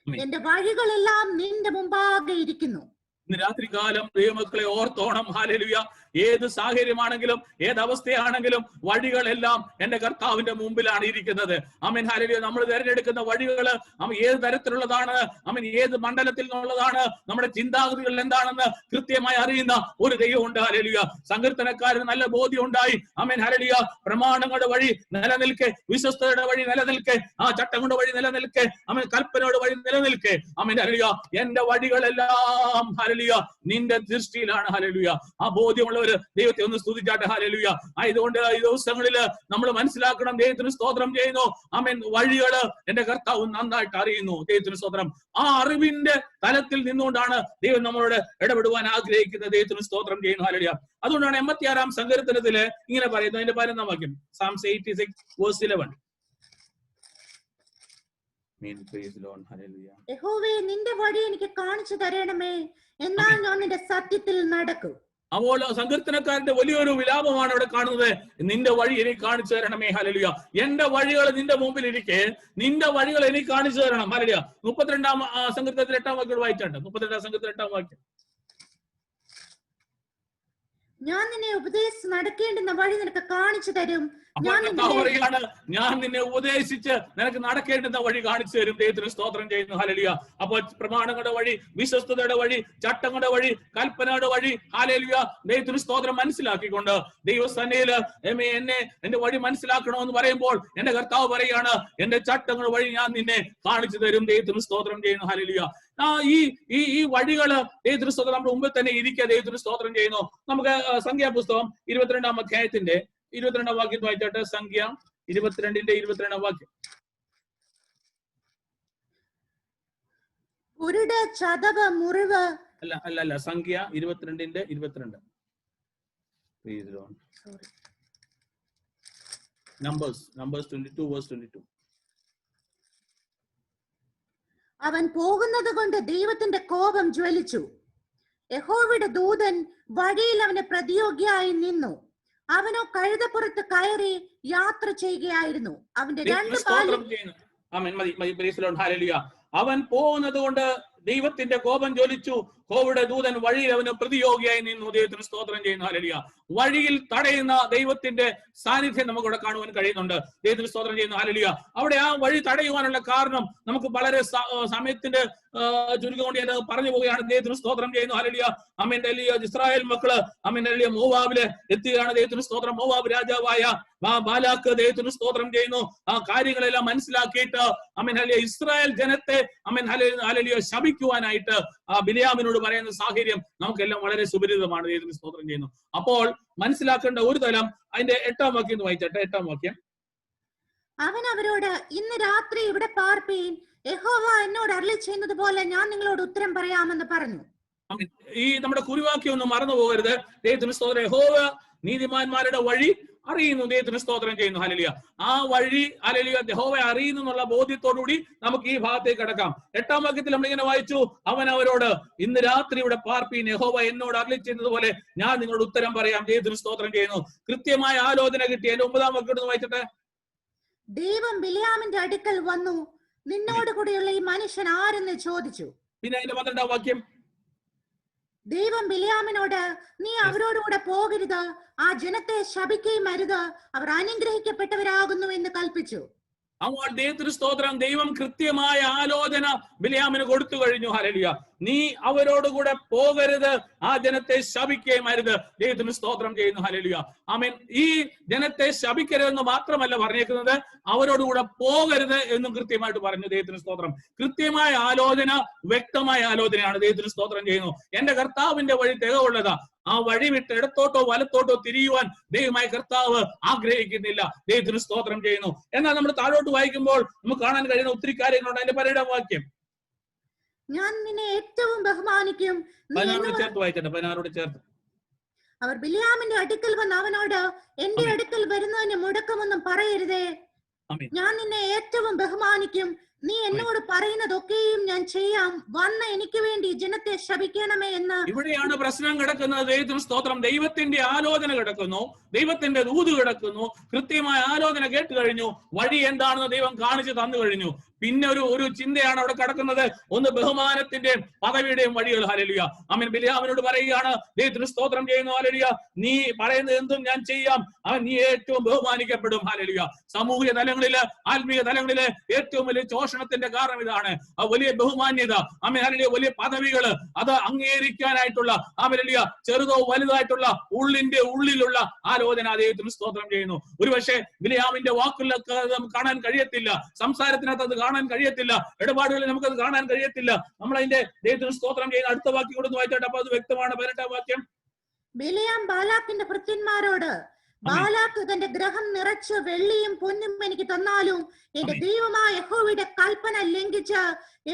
എന്റെ വഴികളെല്ലാം നിന്റെ മുമ്പാകെ ഇരിക്കുന്നു. ഇന്ന് രാത്രികാലം ദൈവമക്കളെ ഓർത്തോണം. ഹല്ലേലൂയ. ഏത് സാഹചര്യമാണെങ്കിലും ഏത് അവസ്ഥയാണെങ്കിലും വഴികളെല്ലാം എന്റെ കർത്താവിന്റെ മുമ്പിലാണ് ഇരിക്കുന്നത്. Amen hallelujah. നമ്മൾ തിരഞ്ഞെടുക്കുന്ന വഴികൾ ഏത് തരത്തിലുള്ളതാണ്, ആമേൻ ഏത് മണ്ഡലത്തിൽ നിന്നുള്ളതാണ്, നമ്മുടെ ചിന്താഗതികൾ എന്താണെന്ന് കൃത്യമായി അറിയുന്ന ഒരു ദൈവമുണ്ട്. ഹല്ലേലൂയ. സങ്കീർത്തനക്കാരന് നല്ല ബോധ്യം ഉണ്ടായി. Amen hallelujah. പ്രമാണങ്ങളുടെ വഴി നിലനിൽക്കെ, വിശ്വസ്തയുടെ വഴി നിലനിൽക്കെ, ആ ചട്ടങ്ങളുടെ വഴി നിലനിൽക്കെ, ആമേൻ കൽപ്പനയുടെ വഴി നിലനിൽക്കെ, ആമേൻ ഹല്ലേലൂയ. എന്റെ വഴികളെല്ലാം ഹല്ലേലൂയ നിന്റെ ദൃഷ്ടിയിലാണ്. ഹല്ലേലൂയ. ആ ബോധ്യമുള്ളവര് ദൈവത്തെ ഒന്ന് സ്തുതിച്ചാട്ടെ. ഹല്ലേലൂയ. ആയതുകൊണ്ട് ഈ ദിവസങ്ങളില് നമ്മൾ മനസ്സിലാക്കണം. ദൈവത്തിന് സ്തോത്രം ചെയ്യുന്നു. ആമേൻ. വഴികള് എന്റെ കർത്താവ് നന്നായിട്ട് അറിയുന്നു. ദൈവത്തിന് സ്തോത്രം. ആ അറിവിന്റെ തലത്തിൽ നിന്നുകൊണ്ടാണ് ദൈവം നമ്മളോട് ഇടപെടുവാൻ ആഗ്രഹിക്കുന്നത്. ദൈവത്തിന് സ്തോത്രം ചെയ്യുന്നു. ഹല്ലേലൂയ. അതുകൊണ്ടാണ് 86 സങ്കീർത്തനത്തില് ഇങ്ങനെ പറയുന്നത്. അതിന്റെ 11 വാക്യം, Psalms 86 verse 11. യഹോവേ നിന്റെ വഴി എനിക്ക് കാണിച്ചു തരണമേ, എന്നാൽ ഞാൻ നിന്റെ സത്യത്തിൽ നടക്കും. അപ്പോൾ സങ്കീർത്തനക്കാരന്റെ വലിയൊരു വിലാപമാണ് അവിടെ കാണുന്നത്. നിന്റെ വഴി എനിക്ക് കാണിച്ചു തരണമേ. ഹല്ലേലൂയ. എന്റെ വഴികൾ നിന്റെ മുമ്പിൽ ഇരിക്കെ നിന്റെ വഴികൾ എനിക്ക് കാണിച്ചു തരണം. ഹല്ലേലൂയ. 32 സങ്കീർത്തനത്തിൽ 8 വാക്യം വായിച്ചാണ്ട്. 32 സങ്കീർത്തനത്തിൽ 8 വാക്യം, ഞാൻ നിന്നെ ഉപദേശിച്ച് നടക്കേണ്ടുന്ന വഴി നിനക്ക് കാണിച്ചു തരും. പറയാണ്, ഞാൻ നിന്നെ ഉപദേശിച്ച് നിനക്ക് നടക്കേണ്ടുന്ന വഴി കാണിച്ചു തരും. ദൈവത്തിന് സ്തോത്രം ചെയ്യുന്നു. ഹല്ലേലൂയ. അപ്പോൾ പ്രമാണങ്ങളുടെ വഴി, വിശ്വസ്തതയുടെ വഴി, ചട്ടങ്ങളുടെ വഴി, കൽപ്പനയുടെ വഴി, ഹല്ലേലൂയ, ദൈവത്തിന് സ്തോത്രം മനസ്സിലാക്കിക്കൊണ്ട് ദൈവസന്നിധിയില് എന്റെ വഴി മനസ്സിലാക്കണമെന്ന് പറയുമ്പോൾ എന്റെ കർത്താവ് പറയാണ്, എന്റെ ചട്ടങ്ങളുടെ വഴി ഞാൻ നിന്നെ കാണിച്ചു തരും. ദൈവത്തിന് സ്തോത്രം ചെയ്യുന്നു. ഹല്ലേലൂയ. ഈ വഴികള് ദൈവത്തിന് സ്തോത്രം നമ്മുടെ മുമ്പിൽ തന്നെ ഇരിക്കുക. ദൈവത്തിന് സ്തോത്രം ചെയ്യുന്നു. നമുക്ക് സംഖ്യാപുസ്തകം 22 അധ്യായത്തിന്റെ 22 വാക്യം വായിച്ചാട്ട്. സംഖ്യ 22 വാക്യം, ചതവ് മുറിവ് അല്ല സംഖ്യ 22 Numbers 22 verse 22. അവൻ പോകുന്നത് കൊണ്ട് ദൈവത്തിന്റെ കോപം ജ്വലിച്ചു. യഹോവയുടെ ദൂതൻ വഴിയിൽ അവന് പ്രതിയോഗിയായി നിന്നു. അവനോ കഴുതപ്പുറത്ത് കയറി യാത്ര ചെയ്യുകയായിരുന്നു. അവന്റെ 2 കാലും അവൻ പോകുന്നത് കൊണ്ട് ദൈവത്തിന്റെ കോപം ജ്വലിച്ചു. യഹോവയുടെ ദൂതൻ വഴിയിൽ അവന് പ്രതിയോഗിയായി നിന്നു. ദൈവത്തിന് സ്തോത്രം ചെയ്യുന്നു. ഹല്ലേലൂയ. വഴിയിൽ തടയുന്ന ദൈവത്തിന്റെ സാന്നിധ്യം നമുക്കിവിടെ കാണുവാൻ കഴിയുന്നുണ്ട്. ദൈവത്തിന് സ്തോത്രം ചെയ്യുന്നു. ഹല്ലേലൂയ. അവിടെ ആ വഴി തടയുവാനുള്ള കാരണം നമുക്ക് വളരെ സമയത്തിന്റെ ചുരുക്കം കൊണ്ട് ഞാൻ പറഞ്ഞു പോവുകയാണ്. ദൈവത്തിന് സ്തോത്രം ചെയ്യുന്നു. ഹല്ലേലൂയ. ആമേൻ. ഹല്ലേലൂയ. ഇസ്രായേൽ മക്കള് ആമേൻ ഹല്ലേലൂയ മോവാബില് എത്തുകയാണ്. ദൈവത്തിന് സ്തോത്രം. മോവാബ് രാജാവായ ബാലാക്ക് ദൈവത്തിന് സ്തോത്രം ചെയ്യുന്നു. ആ കാര്യങ്ങളെല്ലാം മനസ്സിലാക്കിയിട്ട് ആമേൻ ഹല്ലേലൂയ ഇസ്രായേൽ ജനത്തെ ആമേൻ ഹല്ലേലൂയ ശപിക്കുവാനായിട്ട് ബിലിയാമിനോട് പറയുന്ന സാഹചര്യം നമുക്കെല്ലാം വളരെ സുപരിചിതമാണ്. ദൈവത്തിന് സ്തോത്രം ചെയ്യുന്നു. അപ്പോൾ മനസ്സിലാക്കേണ്ട ഒരു തലം അതിന്റെ 8 വാക്യം വായിച്ചട്ടെ. 8 വാക്യം, അവൻ അവരോട്, ഇന്ന് രാത്രി ഇവിടെ പാർപ്പീൻ, യഹോവ എന്നോട് അരുളി ചെയ്യുന്നത് പോലെ ഞാൻ നിങ്ങളോട് ഉത്തരം പറയാമെന്ന് പറഞ്ഞു. ഈ നമ്മുടെ കുറിവാക്യം ഒന്നും മറന്നു പോകരുത്. ദൈവത്തിന് സ്തോത്രം. യഹോവ നീതിമാന്മാരുടെ വഴി അറിയുന്നു. ദൈവത്തിന് സ്തോത്രം ചെയ്യുന്നു. ഹല്ലേലൂയ. ആ വഴി ഹല്ലേലൂയ യഹോവയെ അറിയുന്നു എന്നുള്ള ബോധ്യത്തോടുകൂടി നമുക്ക് ഈ ഭാഗത്തേക്ക് കടക്കാം. 8-ാം വാക്യത്തിൽ നമ്മൾ ഇങ്ങനെ വായിച്ചു, അവൻ അവരോട് ഇന്ന് രാത്രി ഇവിടെ പാർപ്പീൻ, യഹോവ എന്നോട് അരുളിച്ചെയ്യുന്നത് പോലെ ഞാൻ നിങ്ങളോട് ഉത്തരം പറയാം. ദൈവത്തിന് സ്തോത്രം ചെയ്യുന്നു. കൃത്യമായ ആലോചന കിട്ടി. എന്റെ 9-ാം വാക്യം വായിച്ചിട്ട്, ദൈവം ബിലിയാമിന്റെ അടുക്കൽ വന്നു, നിന്നോട് കൂടെയുള്ള ഈ മനുഷ്യൻ ആരെന്ന് ചോദിച്ചു. പിന്നെ അതിന്റെ 12-ാം വാക്യം, ദൈവം ബിലിയാമിനോട് നീ അവരോടുകൂടെ പോകരുത്, ആ ജനത്തെ ശപിക്കുകയും അരുത്, അവർ അനുഗ്രഹിക്കപ്പെട്ടവരാകുന്നു എന്ന് കൽപ്പിച്ചു. അപ്പോൾ ദൈവത്തിന് സ്തോത്രം. ദൈവം കൃത്യമായ ആലോചന ബിലിയാമിന് കൊടുത്തു കഴിഞ്ഞു. ഹല്ലേലൂയ. നീ അവരോടുകൂടെ പോകരുത്, ആ ജനത്തെ ശപിക്കുകയും അരുത്. ദൈവത്തിന് സ്തോത്രം ചെയ്യുന്നു. ഹല്ലേലൂയ. ആമേൻ. ഈ ജനത്തെ ശപിക്കരുതെന്ന് മാത്രമല്ല പറഞ്ഞേക്കുന്നത്, അവരോടുകൂടെ പോകരുത് എന്നും കൃത്യമായിട്ട് പറഞ്ഞു. ദൈവത്തിന് സ്തോത്രം. കൃത്യമായ ആലോചന, വ്യക്തമായ ആലോചനയാണ്. ദൈവത്തിന് സ്തോത്രം ചെയ്യുന്നു. എന്റെ കർത്താവിന്റെ വഴി തികവുള്ളതാ. ആ വഴി വിട്ട് ഇടത്തോട്ടോ വലത്തോട്ടോ തിരിയുവാൻ ദൈവമായ കർത്താവ് ആഗ്രഹിക്കുന്നില്ല. ദൈവത്തിന് സ്തോത്രം ചെയ്യുന്നു. എന്നാൽ നമ്മൾ താഴോട്ട് വായിക്കുമ്പോൾ നമുക്ക് കാണാൻ കഴിയുന്ന ഒത്തിരി കാര്യങ്ങളുണ്ട്. അതിന്റെ 12-ാം വാക്യം, ഞാൻ നിന്നെ ഏറ്റവും ബഹുമാനിക്കും. 16 ചേർത്ത് വായിക്കട്ടെ. 16 ചേർത്ത്, അവർ ബിലിയാമിന്റെ അടുക്കൽ വന്ന് അവനോട് എന്റെ അടുക്കൽ വരുന്നതിന് മുടക്കമൊന്നും പറയരുതേ, ഞാൻ നിന്നെ ഏറ്റവും ബഹുമാനിക്കും, നീ എന്നോട് പറയുന്നതൊക്കെയും ഞാൻ ചെയ്യാം, വന്ന് എനിക്ക് വേണ്ടി ജനത്തെ ശപിക്കണമേ എന്ന്. ഇവിടെയാണ് പ്രശ്നം കിടക്കുന്നത്. ദൈവത്തിന് സ്തോത്രം. ദൈവത്തിന്റെ ആലോചന കിടക്കുന്നു, ദൈവത്തിന്റെ ദൂത് കിടക്കുന്നു. കൃത്യമായ ആലോചന കേട്ട് കഴിഞ്ഞു, വഴി എന്താണെന്ന് ദൈവം കാണിച്ചു തന്നു കഴിഞ്ഞു. പിന്നെ ഒരു ചിന്തയാണ് അവിടെ കിടക്കുന്നത്. ഒന്ന് ബഹുമാനത്തിന്റെയും പദവിയുടെയും വഴികൾ. ഹല്ലേലൂയ. ആമേൻ. ബിലിയാമിനോട് പറയുകയാണ്, ദൈവത്തിന് സ്തോത്രം ചെയ്യുന്നു. ഹല്ലേലൂയ. നീ പറയുന്നത് എന്തും ഞാൻ ചെയ്യാം, അവൻ നീ ഏറ്റവും ബഹുമാനിക്കപ്പെടും. ഹല്ലേലൂയ. സാമൂഹിക തലങ്ങളില്, ആത്മീയ തലങ്ങളില് ഏറ്റവും വലിയ ചൂഷണത്തിന്റെ കാരണം ഇതാണ്. ആ വലിയ ബഹുമാന്യത, ആമേൻ, ഹല്ലേലൂയ, വലിയ പദവികള്, അത് അംഗീകരിക്കാനായിട്ടുള്ള ഹല്ലേലൂയ ചെറുതോ വലുതായിട്ടുള്ള ഉള്ളിലുള്ള ആലോചന. ദൈവത്തിന് സ്തോത്രം ചെയ്യുന്നു. ഒരുപക്ഷെ ബിലിയാമിന്റെ വാക്കുകളിലൊക്കെ നമുക്ക് കാണാൻ കഴിയത്തില്ല, സംസാരത്തിനകത്ത് അത് കാണാൻ കഴിയത്തില്ല, ഇടപാടുകളിൽ നമുക്കത് കാണാൻ കഴിയത്തില്ല. നമ്മൾ അതിന്റെ ദൈവത്തിന് സ്തോത്രം ചെയ്യുന്ന അടുത്ത വാക്യം കൂടെ വായിച്ചോട്ടെ. അപ്പൊ അത് വ്യക്തമാണ്. 18-ാം വാക്യം, ബിലിയാം ബാലാക്കിന്റെ ഭൃത്യന്മാരോട്, ബാലാക്ക് തന്റെ ഗ്രഹം നിറച്ച് വെള്ളിയും പൊന്നും എനിക്ക് തന്നാലും എന്റെ ദൈവമായ യഹോവയുടെ കൽപ്പന ലംഘിച്ച്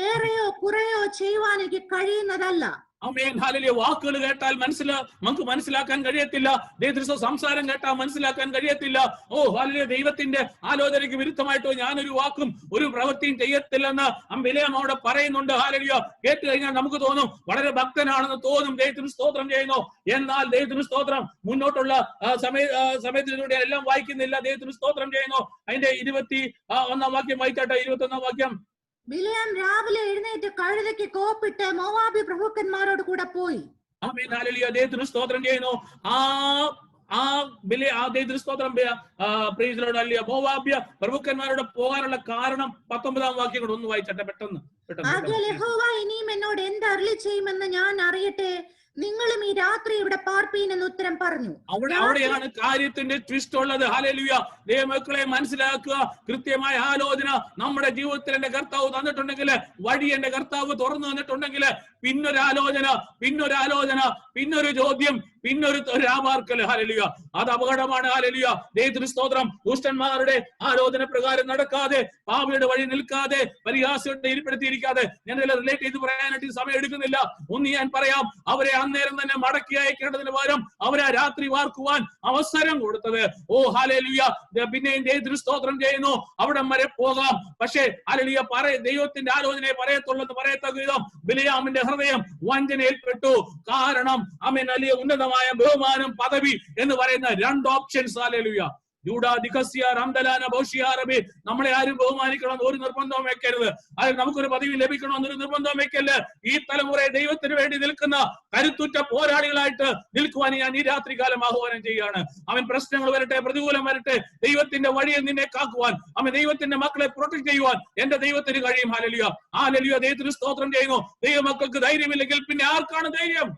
ഏറെയോ കുറയോ ചെയ്യുവാൻ എനിക്ക് കഴിയുന്നതല്ല. ആമേൻ. ഹല്ലേലൂയ. വാക്കുകൾ കേട്ടാൽ നമുക്ക് മനസ്സിലാക്കാൻ കഴിയത്തില്ല. ദൈവത്തിന്റെ സംസാരം കേട്ടാൽ മനസ്സിലാക്കാൻ കഴിയത്തില്ല. ഓ ഹല്ലേലൂയ, ദൈവത്തിന്റെ ആലോചനയ്ക്ക് വിരുദ്ധമായിട്ടോ ഞാനൊരു വാക്കും ഒരു പ്രവൃത്തിയും ചെയ്യത്തില്ലെന്ന് ബിലിയാം അവിടെ പറയുന്നുണ്ട്. ഹല്ലേലൂയ. കേട്ട് കഴിഞ്ഞാൽ നമുക്ക് തോന്നും വളരെ ഭക്തനാണെന്ന് തോന്നും. ദൈവത്തിന് സ്തോത്രം ചെയ്യുന്നു. എന്നാൽ ദൈവത്തിന് സ്തോത്രം മുന്നോട്ടുള്ള സമയത്തിലൂടെ എല്ലാം വായിക്കുന്നില്ല. ദൈവത്തിന് സ്തോത്രം ചെയ്യുന്നു. അതിന്റെ 21-ാം വാക്യം വായിച്ചാട്ടെ. 21-ാം വാക്യം, ബിലിയാം രാവിലെ എഴുന്നേറ്റ് കഴുതയ്ക്ക് കോപ്പിട്ട് മോവാബി പ്രഭുക്കന്മാരോട് കൂടെ പോയി. ആമേൻ. ഹല്ലേലൂയ. ദൈവത്തിന് സ്തോത്രം ചെയ്യുന്നു. ദൈവത്തിന് സ്തോത്രം. Praise lord. ഹല്ലേലൂയ. മോവാബ്യ പ്രഭുക്കന്മാരോട് പോകാനുള്ള കാരണം 19-ാം വാക്യം കൂടെ ഒന്ന് വായിച്ചട്ടെ പെട്ടെന്ന്. ആകയാൽ യഹോവ ഇനിയും എന്നോട് എന്ത് അരുളി ചെയ്യുമെന്ന് ഞാൻ അറിയട്ടെ, നിങ്ങളും ഈ രാത്രി ഇവിടെ പാർപ്പീൻ എന്ന് ഉത്തരം പറഞ്ഞു. അവിടെയാണ് കാര്യത്തിന്റെ ട്വിസ്റ്റ് ഉള്ളത്. ഹല്ലേലൂയ. ദൈവമക്കളെ മനസ്സിലാക്കുക. കൃത്യമായ ആലോചന നമ്മുടെ ജീവിതത്തിൽ എന്റെ കർത്താവ് തന്നിട്ടുണ്ടെങ്കിൽ, വഴി എന്റെ കർത്താവ് തുറന്നു തന്നിട്ടുണ്ടെങ്കിൽ, പിന്നൊരാലോചന, പിന്നൊരു ചോദ്യം, പിന്നൊരു രാമാർക്കല്. ഹല്ലേലൂയ. അത് അപകടമാണ്. ഹല്ലേലൂയ. ദൈവത്തിന് സ്തോത്രം. ദുഷ്ടന്മാരുടെ ആലോചന പ്രകാരം നടക്കാതെ, പാപിയുടെ വഴി നിൽക്കാതെ, പരിഹാസികളുടെ ഇരിപ്പെടുത്തിയിരിക്കാതെ, ഞാൻ റിലേറ്റ് ചെയ്ത് പറയാനായിട്ട് സമയം എടുക്കുന്നില്ല. ഒന്ന് ഞാൻ പറയാം, അവരെ അന്നേരം തന്നെ മടക്കി അയക്കേണ്ടതിന് പകരം അവരെ രാത്രി വാർക്കുവാൻ അവസരം കൊടുത്തത്. ഓ ഹല്ലേലൂയ. പിന്നെയും ദൈവത്തിന് സ്തോത്രം ചെയ്യുന്നു. അവിടം വരെ പോകാം. പക്ഷേ ഹല്ലേലൂയ ദൈവത്തിന്റെ ആലോചനയെ പറയത്തുള്ളെന്ന് പറയത്തക്ക വിധം ബിലിയാമിന്റെ ഹൃദയം വഞ്ചനയിൽപ്പെട്ടു. കാരണം ആമേൻ, വലിയ ഉന്നതമായ ബഹുമാനം, പദവി എന്ന് പറയുന്ന 2 ഓപ്ഷൻസ്. ഹല്ലേലൂയ. നമ്മളെ ആരും ബഹുമാനിക്കണമെന്ന് ഒരു നിർബന്ധവും വെക്കരുത്. അത് നമുക്കൊരു പദവി ലഭിക്കണമെന്നൊരു നിർബന്ധവും വെക്കല്. ഈ തലമുറയെ ദൈവത്തിന് വേണ്ടി നിൽക്കുന്ന കരുത്തുറ്റ പോരാളികളായിട്ട് നിൽക്കുവാൻ ഞാൻ ഈ രാത്രികാലം ആഹ്വാനം ചെയ്യുകയാണ്. അവൻ പ്രശ്നങ്ങൾ വരട്ടെ, പ്രതികൂലം വരട്ടെ, ദൈവത്തിന്റെ വഴിയിൽ നിന്നെ കാക്കുവാൻ, അവൻ ദൈവത്തിന്റെ മക്കളെ പ്രൊട്ടക്ട് ചെയ്യുവാൻ എന്റെ ദൈവത്തിന് കഴിയും. ഹല്ലേലൂയ. ഹല്ലേലൂയ. ദൈവത്തിന് സ്തോത്രം ചെയ്യുന്നു. ദൈവമക്കൾക്ക് ധൈര്യമില്ലെങ്കിൽ പിന്നെ ആർക്കാണ് ധൈര്യം?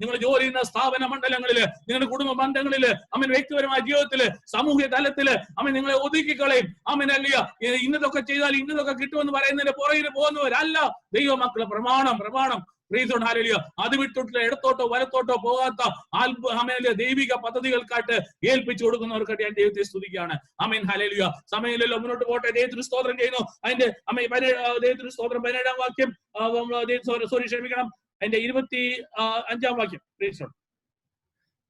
നിങ്ങൾ ജോലി ചെയ്യുന്ന സ്ഥാപന മണ്ഡലങ്ങളില്, നിങ്ങളുടെ കുടുംബ ബന്ധങ്ങളില്, അവൻ വ്യക്തിപരമായ ജീവിതത്തില്, സാമൂഹ്യ തലത്തില് അവൻ നിങ്ങളെ ഒതുക്കിക്കളയും. അവൻ അല്ലയോ ഇന്നതൊക്കെ ചെയ്താൽ ഇന്നതൊക്കെ കിട്ടുമെന്ന് പറയുന്നതിന്റെ പുറകിൽ പോകുന്നവരല്ല ദൈവമക്കള്. പ്രമാണം അത് വിട്ടിട്ട് ഇടത്തോട്ടോ വലത്തോട്ടോ പോകാത്ത ദൈവിക പദ്ധതികൾക്കായിട്ട് ഏൽപ്പിച്ചു കൊടുക്കുന്നവർക്കായിട്ട് ഞാൻ ദൈവത്തെ സ്തുതിക്കുകയാണ്. ആമേൻ. ഹല്ലേലൂയ. സമയമില്ലല്ലോ, മുന്നോട്ട് പോട്ടെ. ദൈവത്തിന് സ്തോത്രം ചെയ്യുന്നു. അതിന്റെ ദൈവത്തിന് സ്തോത്രം 17-ാം വാക്യം, ക്ഷമിക്കണം, അതിന്റെ 25-ാം വാക്യം.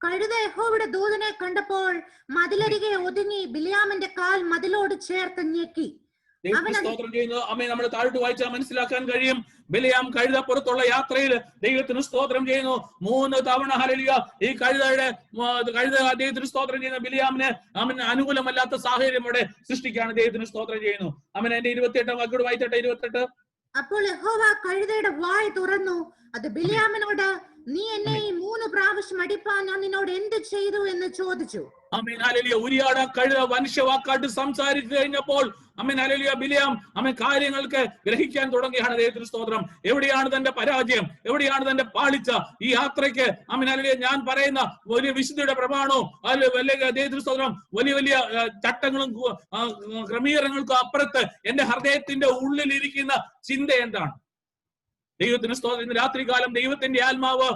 കഴുത യഹോവയുടെ ദൂതനെ കണ്ടപ്പോൾ മതിലരികെ ഒതുങ്ങി ബിലിയാമിന്റെ കാൽ മതിലോട് ചേർത്ത് ഞെക്കി. സ്തോത്രം ചെയ്യുന്നു. അമ്മേ, നമ്മൾ താഴോട്ട് വായിച്ചാൽ മനസ്സിലാക്കാൻ കഴിയും. ബിലിയാം കഴുതപ്പുറത്തുള്ള യാത്രയിൽ ദൈവത്തിന് സ്തോത്രം ചെയ്യുന്നു 3 തവണ. ഹല്ലേലൂയ. ഈ കഴുത ദൈവത്തിന് സ്തോത്രം ചെയ്യുന്ന ബിലിയാമിന് അവന് അനുകൂലമല്ലാത്ത സാഹചര്യം ഇവിടെ സൃഷ്ടിക്കുകയാണ്. ദൈവത്തിന് സ്തോത്രം ചെയ്യുന്നു. അവൻ എന്റെ 28-ാം വാക്യോട് വായിച്ചട്ടെ. 28. അപ്പോൾ യഹോവ കഴുതയുടെ വായ് തുറന്നു. അത് ബിലിയാമിനോട്, നീ എന്നെ ഈ 3 പ്രാവശ്യം അടിപ്പാൻ ഞാൻ നിന്നോട് എന്ത് ചെയ്തു എന്ന് ചോദിച്ചു. ആമേൻ. ഹല്ലേലൂയ. ഉരിയാട കഴുത മനുഷ്യവാക്കാട്ട് സംസാരിച്ചു കഴിഞ്ഞപ്പോൾ ആമേൻ ഹല്ലേലൂയ ബിലിയാം കാര്യങ്ങൾക്ക് ഗ്രഹിക്കാൻ തുടങ്ങിയാണ്. ദൈവത്തിന് സ്തോത്രം. എവിടെയാണ് തന്റെ പരാജയം, എവിടെയാണ് തന്റെ പാളിച്ച? ഈ യാത്രയ്ക്ക് ആമേൻ ഹല്ലേലൂയ ഞാൻ പറയുന്ന വലിയ വിശുദ്ധിയുടെ പ്രമാണവും ദൈവത്തിന് സ്തോത്രം വലിയ വലിയ ചട്ടങ്ങളും ക്രമീകരണങ്ങൾക്കും അപ്പുറത്ത് എന്റെ ഹൃദയത്തിന്റെ ഉള്ളിലിരിക്കുന്ന ചിന്ത എന്താണ്? ദൈവത്തിന് സ്തോത്രം. ഇന്ന് രാത്രികാലം ദൈവത്തിന്റെ ആത്മാവ്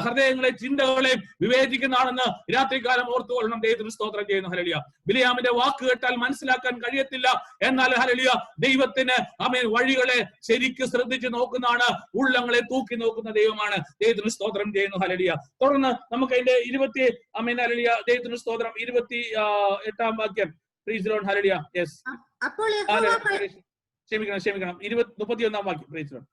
ഹൃദയങ്ങളെ ചിന്തകളെയും വിവേചിക്കുന്നതാണെന്ന് രാത്രികാലം ഓർത്തുകൊള്ളണം. ദൈവത്തിന് സ്തോത്രം ചെയ്യുന്നു. ഹല്ലേലൂയ. ബിലിയാമിന്റെ വാക്ക് കേട്ടാൽ മനസ്സിലാക്കാൻ കഴിയത്തില്ല. എന്നാൽ ഹല്ലേലൂയ ദൈവത്തിന് ആമേൻ വഴികളെ ശരിക്ക് ശ്രദ്ധിച്ച് നോക്കുന്നതാണ്, ഉള്ളങ്ങളെ തൂക്കി നോക്കുന്ന ദൈവമാണ്. ദൈവത്തിന് സ്തോത്രം ചെയ്യുന്നു. ഹല്ലേലൂയ. തുടർന്ന് നമുക്ക് അതിന്റെ 20 ആമേൻ ഹല്ലേലൂയ ദൈവത്തിന് സ്തോത്രം 28-ാം വാക്യം. Price the Lord. Hallelujah. Yes. അപ്പോൾ ക്ഷമിക്കണം 31-ാം വാക്യം. Price the Lord.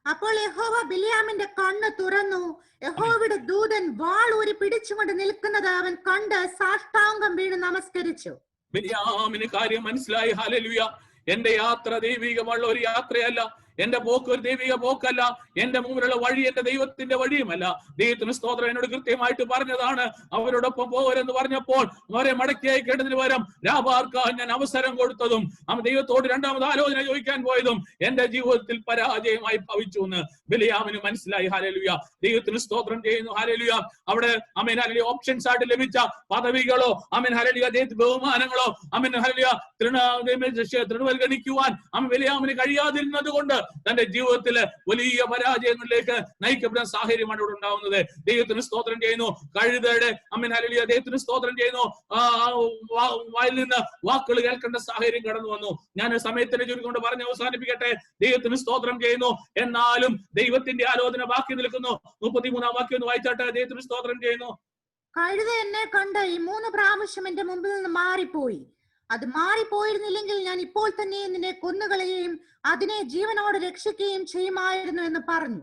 അപ്പോൾ യഹോവ ബിലിയാമിന്റെ കണ്ണ് തുറന്നു. യഹോവയുടെ ദൂതൻ വാൾ ഊരി പിടിച്ചുകൊണ്ട് നിൽക്കുന്നത് അവൻ കണ്ട് സാഷ്ടാംഗം വീണ് നമസ്കരിച്ചു. ബിലിയാമിന് കാര്യം മനസ്സിലായി. ഹല്ലേലൂയ. എന്റെ യാത്ര ദൈവികമുള്ള ഒരു യാത്രയല്ല, എന്റെ പോക്ക് ഒരു ദൈവിക പോക്കല്ല, എന്റെ മുമ്പിലുള്ള വഴി എന്റെ ദൈവത്തിന്റെ വഴിയുമല്ല. ദൈവത്തിന് സ്തോത്രം എന്നോട് കൃത്യമായിട്ട് പറഞ്ഞതാണ്. അവരോടൊപ്പം പോകരെന്ന് പറഞ്ഞപ്പോൾ അവരെ മടക്കി അയക്കേണ്ടതിന് പകരം രാപാർക്കാൻ ഞാൻ അവസരം കൊടുത്തതും ദൈവത്തോട് 2ാമത് ആലോചന ചോദിക്കാൻ പോയതും എന്റെ ജീവിതത്തിൽ പരാജയമായി ഭവിച്ചു എന്ന് ബിലിയാമിന് മനസ്സിലായി. ഹല്ലേലൂയ. ദൈവത്തിന് സ്തോത്രം ചെയ്യുന്നു. ഹല്ലേലൂയ. അവിടെ ആമേൻ ഹല്ലേലൂയ ഓപ്ഷൻസ് ആയിട്ട് ലഭിച്ച പദവികളോ ആമേൻ ഹല്ലേലൂയ ബഹുമാനങ്ങളോ ആമേൻ ഹല്ലേലൂയ തൃണവൽഗണിക്കുവാൻ ബിലിയാമിന് കഴിയാതിരുന്നത് കൊണ്ട് തന്റെ ജീവിതത്തില് വലിയ പരാജയങ്ങളിലേക്ക് നയിക്കപ്പെടുന്ന സാഹചര്യമാണ് ഇവിടെ ഉണ്ടാവുന്നത്. ദൈവത്തിന് സ്തോത്രം ചെയ്യുന്നു. കഴുതയുടെ ആമേൻ ഹല്ലേലൂയ ദൈവത്തിന് സ്തോത്രം ചെയ്യുന്നു. വായിൽ നിന്ന് വാക്കുകൾ കേൾക്കേണ്ട സാഹചര്യം കടന്നു വന്നു. ഞാൻ സമയത്തിന്റെ ചുരുക്കൊണ്ട് പറഞ്ഞ് അവസാനിപ്പിക്കട്ടെ. ദൈവത്തിന് സ്തോത്രം ചെയ്യുന്നു. എന്നാലും ദൈവത്തിന്റെ ആലോചന ബാക്കി നിൽക്കുന്നു. 33-ാം വാക്യം ഒന്ന് വായിച്ചാട്ടെ. ദൈവത്തിന് സ്തോത്രം ചെയ്യുന്നു. കഴുത എന്നെ കണ്ട് ഈ 3 പ്രാവശ്യം എന്റെ മുമ്പിൽ നിന്ന് മാറിപ്പോയി. അത് മാറിപ്പോയിരുന്നില്ലെങ്കിൽ ഞാൻ ഇപ്പോൾ തന്നെ നിന്നെ കൊന്നുകളയുകയും അതിനെ ജീവനോട് രക്ഷിക്കുകയും ചെയ്യുമായിരുന്നു എന്ന് പറഞ്ഞു.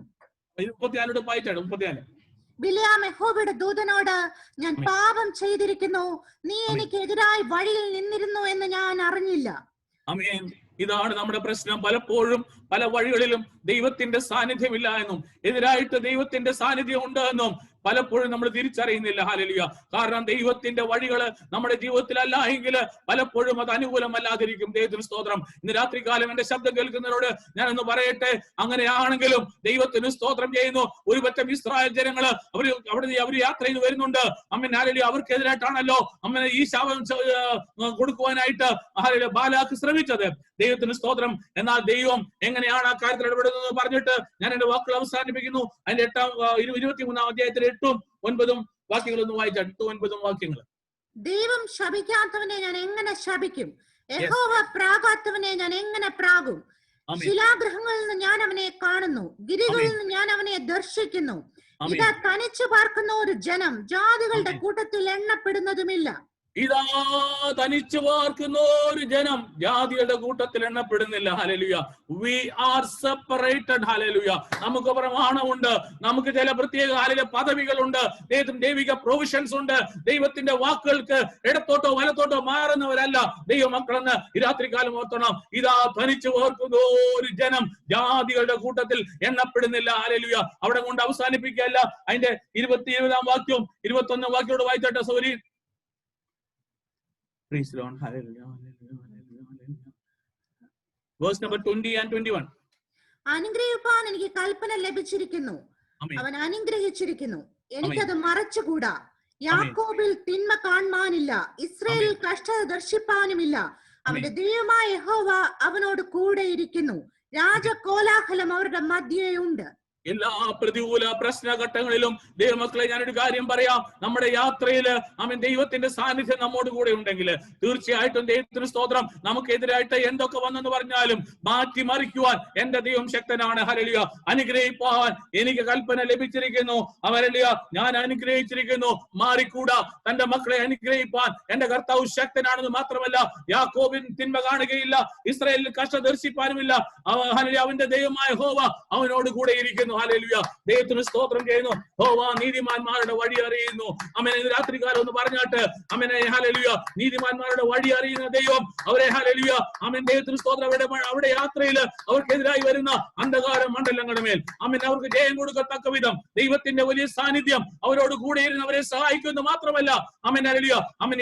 ബിലിയാം യഹോവയുടെ ദൂതനോട്, ഞാൻ പാപം ചെയ്തിരിക്കുന്നു, നീ എനിക്ക് എതിരായി വഴിയിൽ നിന്നിരുന്നു എന്ന് ഞാൻ അറിഞ്ഞില്ല. ആമേൻ. ഇതാണ് നമ്മുടെ പ്രശ്നം. പലപ്പോഴും പല വഴികളിലും ദൈവത്തിന്റെ സാന്നിധ്യമില്ല എന്നും എതിരായിട്ട് ദൈവത്തിന്റെ സാന്നിധ്യം ഉണ്ട് എന്നും പലപ്പോഴും നമ്മൾ തിരിച്ചറിയുന്നില്ല. ഹല്ലേലൂയ. കാരണം ദൈവത്തിന്റെ വഴികള് നമ്മുടെ ജീവിതത്തിലല്ല എങ്കിൽ പലപ്പോഴും അത് അനുകൂലമല്ലാതിരിക്കും. ദൈവത്തിന് സ്തോത്രം. ഇന്ന് രാത്രികാലം എന്റെ ശബ്ദം കേൾക്കുന്നവരോട് ഞാനൊന്ന് പറയട്ടെ, അങ്ങനെയാണെങ്കിലും ദൈവത്തിന് സ്തോത്രം ചെയ്യുന്നു. ഒരു പറ്റം ഇസ്രായേൽ ജനങ്ങള് അവര് യാത്ര ചെയ്ത് വരുന്നുണ്ട്. അമ്മൻ ഹല്ലേലൂയ അവർക്കെതിരായിട്ടാണല്ലോ അമ്മനെ ഈ ശാപം കൊടുക്കുവാനായിട്ട് ഹല്ലേലൂയ ബാലാക്ക് ശ്രമിച്ചത്. ദൈവത്തിന് സ്തോത്രം. എന്നാൽ ദൈവം എങ്ങനെയാണ് ആ കാര്യത്തിൽ ഇടപെടുന്നത് പറഞ്ഞിട്ട് ഞാൻ എന്റെ വാക്കുകൾ അവസാനിപ്പിക്കുന്നു. അതിന്റെ 23-ാം അധ്യായത്തിലെ 8ഉം 9ഉം വാക്യങ്ങളൊന്ന് വായിച്ചാൽ 8-9 വാക്യങ്ങൾ. ദൈവം ശപിക്കാത്തവനെ ഞാൻ എങ്ങനെ ശപിക്കും? യഹോവ പ്രാകാത്തവനെ ഞാൻ എങ്ങനെ പ്രാകും? ശിലാഗ്രഹങ്ങളിൽ നിന്ന് ഞാൻ അവനെ കാണുന്നു, ഗിരികളിൽ നിന്ന് ഞാൻ അവനെ ദർശിക്കുന്നു. ഇതാ തനിച്ചു പാർക്കുന്ന ഒരു ജനം, ജാതികളുടെ കൂട്ടത്തിൽ എണ്ണപ്പെടുന്നതുമില്ല. ഇതാ തനിച്ചു പാർക്കുന്ന ഒരു ജനം, ജാതിയുടെ കൂട്ടത്തിൽ എണ്ണപ്പെടുന്നില്ല. Hallelujah. We are separated. Hallelujah. നമുക്ക് പ്രമാണമുണ്ട്, നമുക്ക് ചില പ്രത്യേക പദവികളുണ്ട്, ദൈവിക പ്രൊവിഷൻസ് ഉണ്ട്. ദൈവത്തിന്റെ വാക്കുകൾക്ക് ഇടത്തോട്ടോ വലത്തോട്ടോ മാറുന്നവരല്ല ദൈവമക്കളെന്ന് ഈ രാത്രികാലം ഓർത്തണം. ഇതാ തനിച്ചു പാർക്കുന്ന ഒരു ജനം, ജാതികളുടെ കൂട്ടത്തിൽ എണ്ണപ്പെടുന്നില്ല. ഹല്ലേലൂയ. അവിടെ കൊണ്ട് അവസാനിപ്പിക്കുകയല്ല. അതിന്റെ 20-ാം വാക്യവും 21-ാം വാക്യോട് വായിച്ചോട്ടെ. Sorry. Praise the Lord. Hallelujah. Verse number 20 and 21. അനുഗ്രഹിപ്പാൻ എനിക്ക് കൽപ്പന ലഭിച്ചിരിക്കുന്നു, അവൻ അനുഗ്രഹിച്ചിരിക്കുന്നു, എനിക്കത് മറച്ചുകൂടാ. യാക്കോബിൽ തിന്മ കാണാനില്ല, ഇസ്രായേലിൽ കഷ്ടത ദർശിപ്പാനുമില്ല. അവന്റെ ദൈവമായ യഹോവ അവനോട് കൂടെ ഇരിക്കുന്നു. രാജകോലാഹലം അവരുടെ മധ്യേയുണ്ട്. എല്ലാ പ്രതികൂല പ്രശ്നഘട്ടങ്ങളിലും ദൈവമക്കളെ ഞാനൊരു കാര്യം പറയാം, നമ്മുടെ യാത്രയിൽ ദൈവത്തിന്റെ സാന്നിധ്യം നമ്മോട് കൂടെ ഉണ്ടെങ്കിൽ തീർച്ചയായിട്ടും ദൈവത്തിന് സ്തോത്രം, നമുക്കെതിരായിട്ട് എന്തൊക്കെ വന്നെന്ന് പറഞ്ഞാലും മാറ്റിമറിക്കുവാൻ എന്റെ ദൈവം ശക്തനാണ്. ഹല്ലേലൂയ. അനുഗ്രഹിപ്പാൻ എനിക്ക് കൽപ്പന ലഭിച്ചിരിക്കുന്നു. ഹല്ലേലൂയ. ഞാൻ അനുഗ്രഹിച്ചിരിക്കുന്നു. മാറിക്കൂടാ. തന്റെ മക്കളെ അനുഗ്രഹിപ്പാൻ എന്റെ കർത്താവ് ശക്തനാണെന്ന് മാത്രമല്ല, യാക്കോബിൻ തിന്മ കാണുകയില്ല, ഇസ്രായേലിൽ കഷ്ടം ദർശിപ്പാനുമില്ല. അവന്റെ ദൈവമായ യഹോവ അവനോട് കൂടെ ഇരിക്കുന്നു. ഹല്ലേലൂയ. ദൈവത്തിന് സ്തോത്രം ചെയ്യുന്നു. യഹോവ നീതിമാന്മാരുടെ വഴി അറിയുന്നു. അമേൻ. ഇത് രാത്രികാലം ഒന്ന് പറഞ്ഞാട്ട് അമേനെ. ഹല്ലേലൂയ. നീതിമാന്മാരുടെ വഴി അറിയുന്ന ദൈവം അവരെ ഹല്ലേലൂയ അമേൻ. ദൈവത്തിന് സ്തോത്രം. അവിടെ യാത്രയിൽ അവർക്കെതിരായി വരുന്ന അന്ധകാര മണ്ഡലങ്ങളുടെ മേൽ അമേൻ അവർക്ക് ജയം കൊടുക്കത്തക്ക വിധം ദൈവത്തിന്റെ വലിയ സാന്നിധ്യം അവരോട് കൂടെ ഇരുന്ന് അവരെ സഹായിക്കുന്നു. മാത്രമല്ല അമേൻ ഹല്ലേലൂയ അമേൻ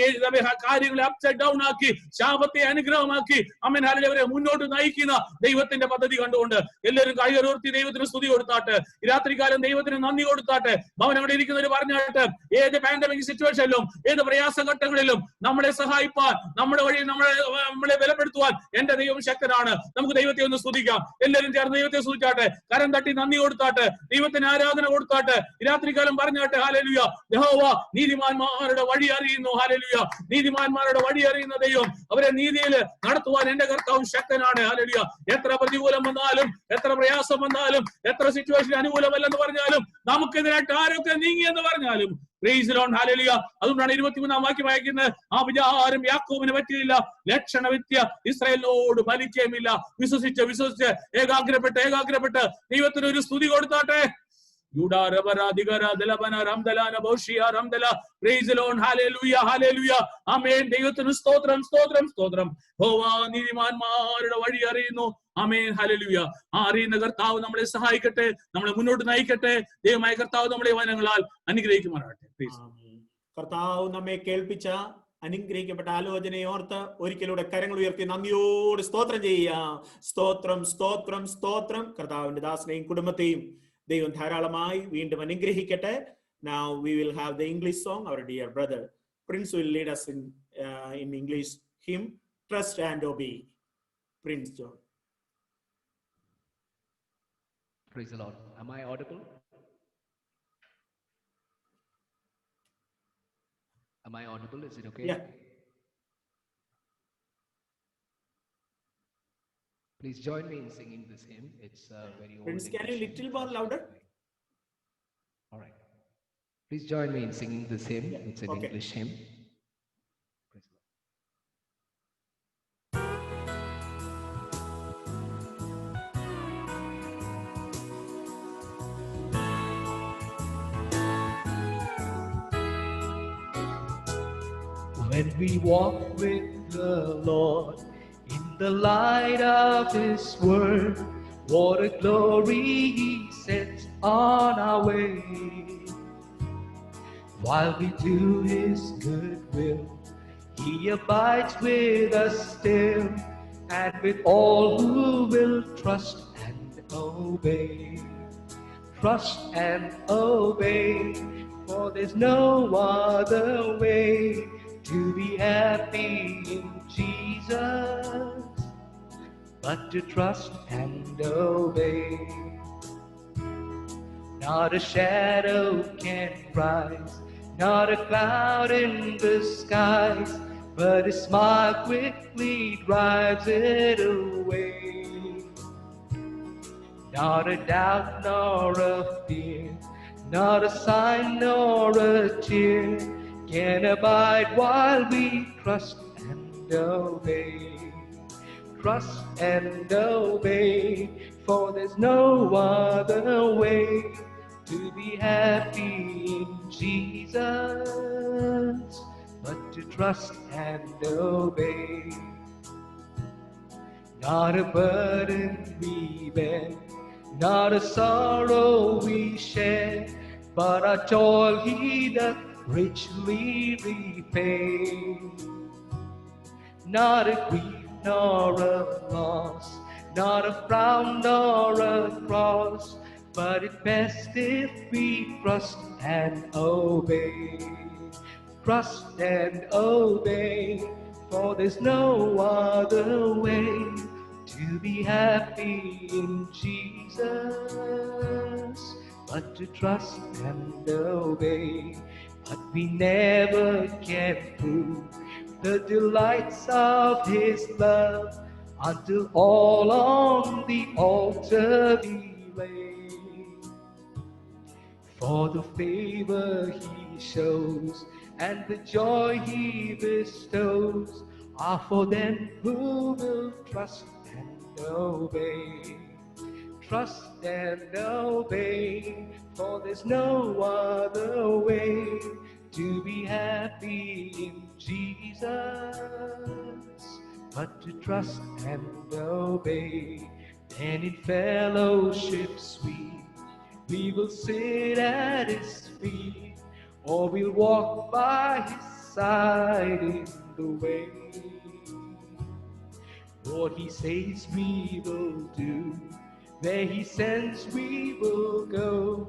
കാര്യങ്ങളെ അപ്സൈഡ് ഡൗൺ ആക്കി ശാപത്തെ അനുഗ്രഹമാക്കി അമേൻ ഹല്ലേലൂയ അവരെ മുന്നോട്ട് നയിക്കുന്ന ദൈവത്തിന്റെ പദ്ധതി കണ്ടുകൊണ്ട് എല്ലാവരും കൈയുയർത്തി ദൈവത്തിന് സ്തുതി കൊടുത്താട്ട്, രാത്രികാലം ദൈവത്തിന് നന്ദി കൊടുത്താട്ട്. ഭവൻ അവിടെ ഇരിക്കുന്നവർ പറഞ്ഞാട്ട് ഏത് പാൻഡമിക് സിറ്റുവേഷനിലും ഏത് പ്രയാസഘട്ടങ്ങളിലും നമ്മളെ സഹായിപ്പാൻ, നമ്മുടെ വഴി നമ്മളെ ബലപ്പെടുത്തുവാൻ എന്റെ ദൈവം ശക്തനാണ്. നമുക്ക് ദൈവത്തെ ഒന്ന് സ്തുതിക്കാം. എല്ലാവരും ചേർന്ന് ദൈവത്തെ സ്തുതിച്ചാട്ടെ, കരം തട്ടി നന്ദി കൊടുത്താട്ടെ, ദൈവത്തിന് ആരാധന കൊടുത്താട്ടെ. രാത്രികാലം പറഞ്ഞാട്ടെ ഹല്ലേലൂയ. യഹോവ നീതിമാന്മാരുടെ വഴി അറിയുന്നു. ഹല്ലേലൂയ. നീതിമാന്മാരുടെ വഴി അറിയുന്ന ദൈവം അവരെ നീതിയിൽ നടത്തുവാൻ എന്റെ കർത്താവ് ശക്തനാണ്. ഹല്ലേലൂയ. എത്ര പ്രതികൂലം വന്നാലും, എത്ര പ്രയാസം വന്നാലും, എത്ര സിറ്റുവേഷൻ അനുകൂലമല്ലെന്ന് പറഞ്ഞാലും, നമുക്കെതിരായിട്ട് ആരൊക്കെ നീങ്ങിയെന്ന് പറഞ്ഞാലും, പ്രൈസ് ദി ലോർഡ്. ഹല്ലേലൂയ. അതുകൊണ്ടാണ് 23-ാം വാക്യം വായിക്കുന്നത്, ആ വിചാരം യാക്കോബിന് പറ്റിയില്ല, ലക്ഷണ വിദ്യ ഇസ്രായേലിനോട് ഫലിക്കുകയുമില്ല. വിശ്വസിച്ച് ഏകാഗ്രപ്പെട്ട് ദൈവത്തിന് ഒരു സ്തുതി കൊടുത്താട്ടെ. ദൈവത്തിന് സ്തോത്രം. നീതിമാന്മാരുടെ വഴി അറിയുന്നു. ആമേൻ. ഹല്ലേലൂയ. ആ അറിയുന്ന കർത്താവ് നമ്മളെ സഹായിക്കട്ടെ, നമ്മളെ മുന്നോട്ട് നയിക്കട്ടെ. ദൈവമായ കർത്താവ് നമ്മളെ വചനങ്ങളാൽ അനുഗ്രഹിക്കുമാറാകട്ടെ. കർത്താവ് നമ്മെ കേൾപ്പിച്ച അനുഗ്രഹിക്കപ്പെട്ട ആലോചനയെ ഓർത്ത് ഒരിക്കലൂടെ കരങ്ങൾ ഉയർത്തി നന്ദിയോട് സ്തോത്രം ചെയ്യാം. സ്തോത്രം. കർത്താവിന്റെ ദാസനെയും കുടുംബത്തെയും ദൈവം ധാരാളമായി വീണ്ടും അനുഗ്രഹിക്കട്ടെ. Now we will have the English song. Our dear brother Prince will lead us in English hymn, Trust and Obey. Prince John. Praise the Lord. Am I audible? Am I audible? Is it okay? Yeah. Please join me in singing this hymn. It's very old. Prince, can you little more louder? All right. Please join me in singing this hymn. Yeah. It's an Okay. English hymn. Praise the Lord. When we walk with the Lord in the light of His word, what a glory He sets on our way. While we do His good will, He abides with us still, and with all who will trust and obey. Trust and obey, for there's no other way to be happy in Jesus, but to trust and obey. Not a shadow can rise, not a cloud in the skies, but His smile quickly drives it away. Not a doubt nor a fear, not a sign nor a tear can abide while we trust and obey. Trust and obey, for there's no other way to be happy in Jesus, but to trust and obey. Not a burden we bear, not a sorrow we share, but our toil He doth richly repay. Not a grief nor a loss, not a frown nor a cross, but it's best if we trust and obey. Trust and obey, for there's no other way to be happy in Jesus, but to trust and obey. But we never can prove the delights of His love until all on the altar we lay. For the favor He shows and the joy He bestows are for them who will trust and obey. Trust and obey, for there's no other way to be happy in Jesus, but to trust and obey. And in fellowship sweet, we will sit at His feet, or we'll walk by His side in the way. What He says we will do, where He sends we will go.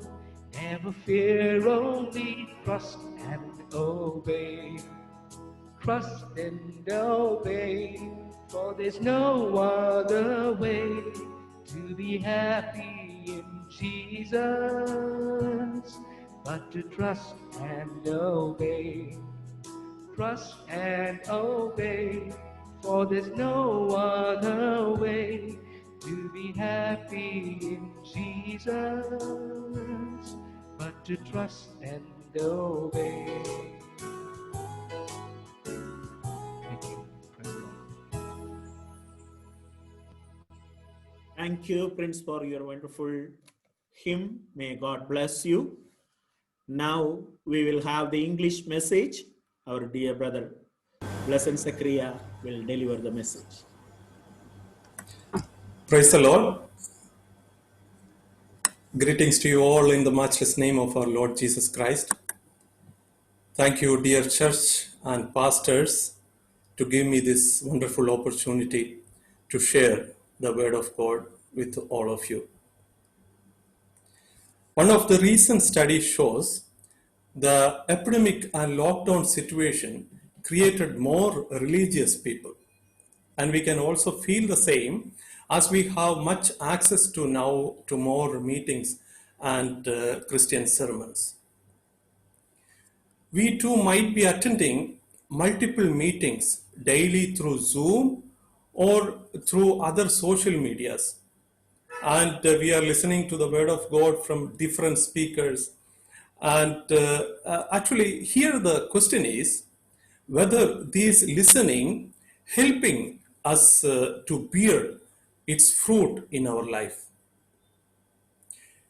Never fear, only trust and obey. Trust and obey, for there's no other way to be happy in Jesus, but to trust and obey. Trust and obey, for there's no other way to be happy in Jesus, but to trust and obey. Thank you. Praise God. Thank you, Prince, for your wonderful hymn. May God bless you. Now we will have the English message. Our dear brother, Blessed Zachariah, will deliver the message. Praise the Lord. Greetings to you all in the matchless name of our Lord Jesus Christ. Thank you, dear church and pastors, to give me this wonderful opportunity to share the word of God with all of you. One of the recent studies shows the epidemic and lockdown situation created more religious people. And we can also feel the same as we have much access to now to more meetings and Christian sermons. We too might be attending multiple meetings daily through Zoom or through other social medias. And we are listening to the word of God from different speakers. And actually here the question is whether this listening helping us to bear its fruit in our life.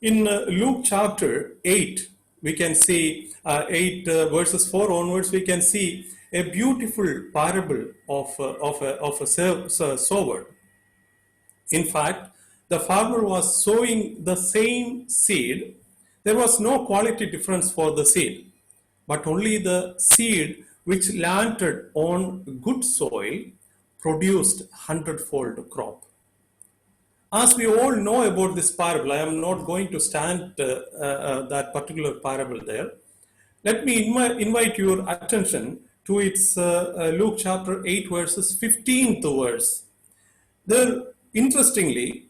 In Luke chapter 8, we can see 8 verses 4 onwards, we can see a beautiful parable of a sower. In fact, the farmer was sowing the same seed. There was no quality difference for the seed, but only the seed which landed on good soil produced 100-fold crop. As we all know about this parable, I am not going to stand that particular parable there. Let me invite your attention to its Luke chapter 8 verses 15th verse. There, interestingly,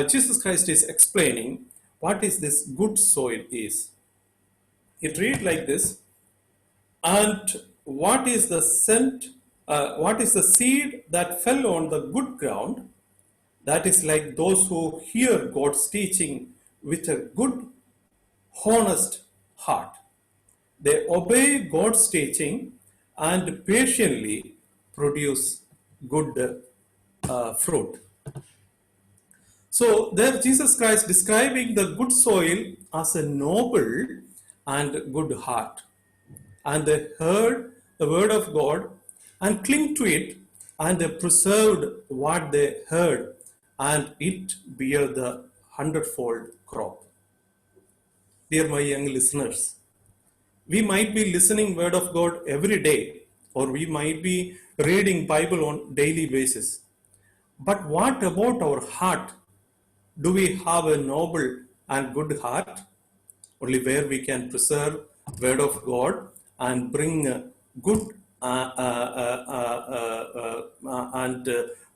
Jesus Christ is explaining what is this good soil is. It reads like this: and what is the seed that fell on the good ground? That is like those who hear God's teaching with a good, honest heart. They obey God's teaching and patiently produce good fruit. So there Jesus Christ describing the good soil as a noble and good heart. And they heard the word of God and cling to it, and they preserved what they heard, and it bear the 100-fold crop. Dear my young listeners, we might be listening word of God every day, or we might be reading Bible on daily basis. But what about our heart? Do we have a noble and good heart? Only where we can preserve word of God and bring good and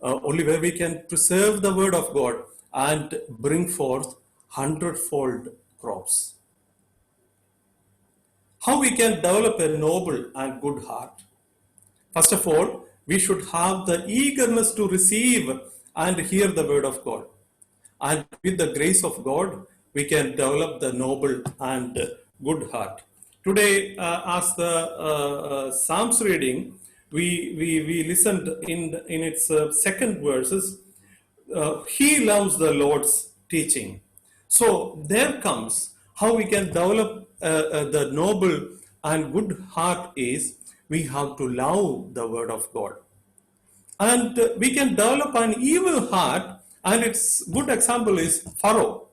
only where we can preserve the word of God and bring forth 100-fold crops. How we can develop a noble and good heart? First of all, we should have the eagerness to receive and hear the word of God. And with the grace of God, we can develop the noble and good heart. Today, as the Psalms reading, we listened in its second verses, he loves the Lord's teaching. So there comes how we can develop the noble and good heart is we have to love the word of God. And we can develop an evil heart, and its good example is Pharaoh.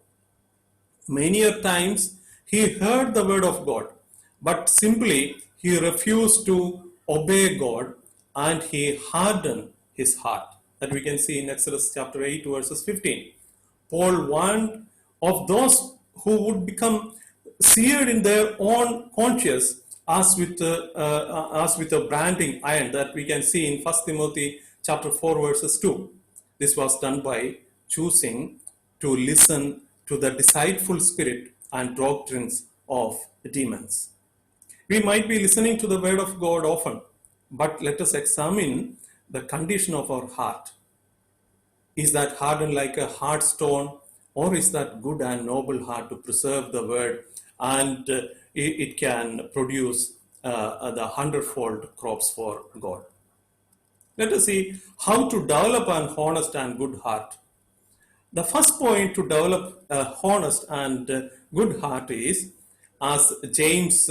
Many a times he heard the word of God, but simply he refused to obey God and he hardened his heart. That we can see in Exodus chapter 8 verses 15. Paul warned of those who would become seared in their own conscience as with a branding iron, that we can see in 1 Timothy chapter 4 verses 2. This was done by choosing to listen to the deceitful spirit and doctrines of demons. We might be listening to the word of God often, but let us examine the condition of our heart. Is that hardened like a hard stone, or is that good and noble heart to preserve the word and it can produce the 100-fold crops for God? Let us see how to develop an honest and good heart. The first point to develop a honest and good heart is, as James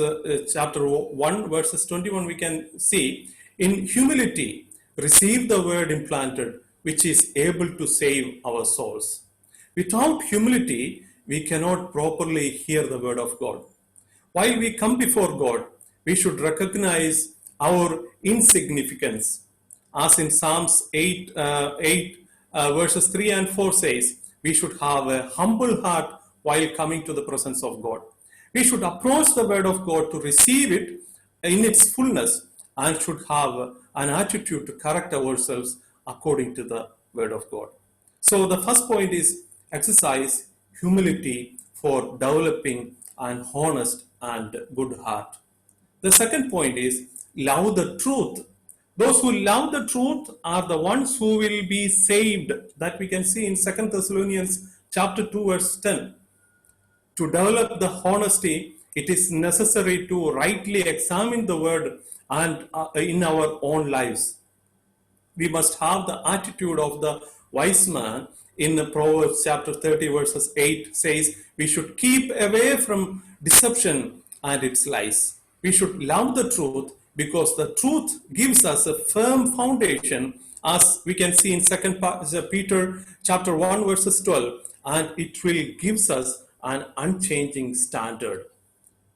chapter 1 verses 21 we can see, in humility receive the word implanted, which is able to save our souls. Without humility, we cannot properly hear the word of God. While we come before God, we should recognize our insignificance. As in Psalms 8 verses 3 and 4 says, we should have a humble heart while coming to the presence of God. We should approach the word of God to receive it in its fullness and should have an attitude to correct ourselves according to the word of God. So the first point is exercise humility for developing an honest and good heart. The second point is love the truth. Those who love the truth are the ones who will be saved. That we can see in 2 Thessalonians chapter 2 verse 10. To develop the honesty, it is necessary to rightly examine the word and in our own lives. We must have the attitude of the wise man. In the Proverbs chapter 30 verses 8 says, we should keep away from deception and its lies. We should love the truth because the truth gives us a firm foundation, as we can see in 2 Peter chapter 1 verses 12, and it will gives us an unchanging standard.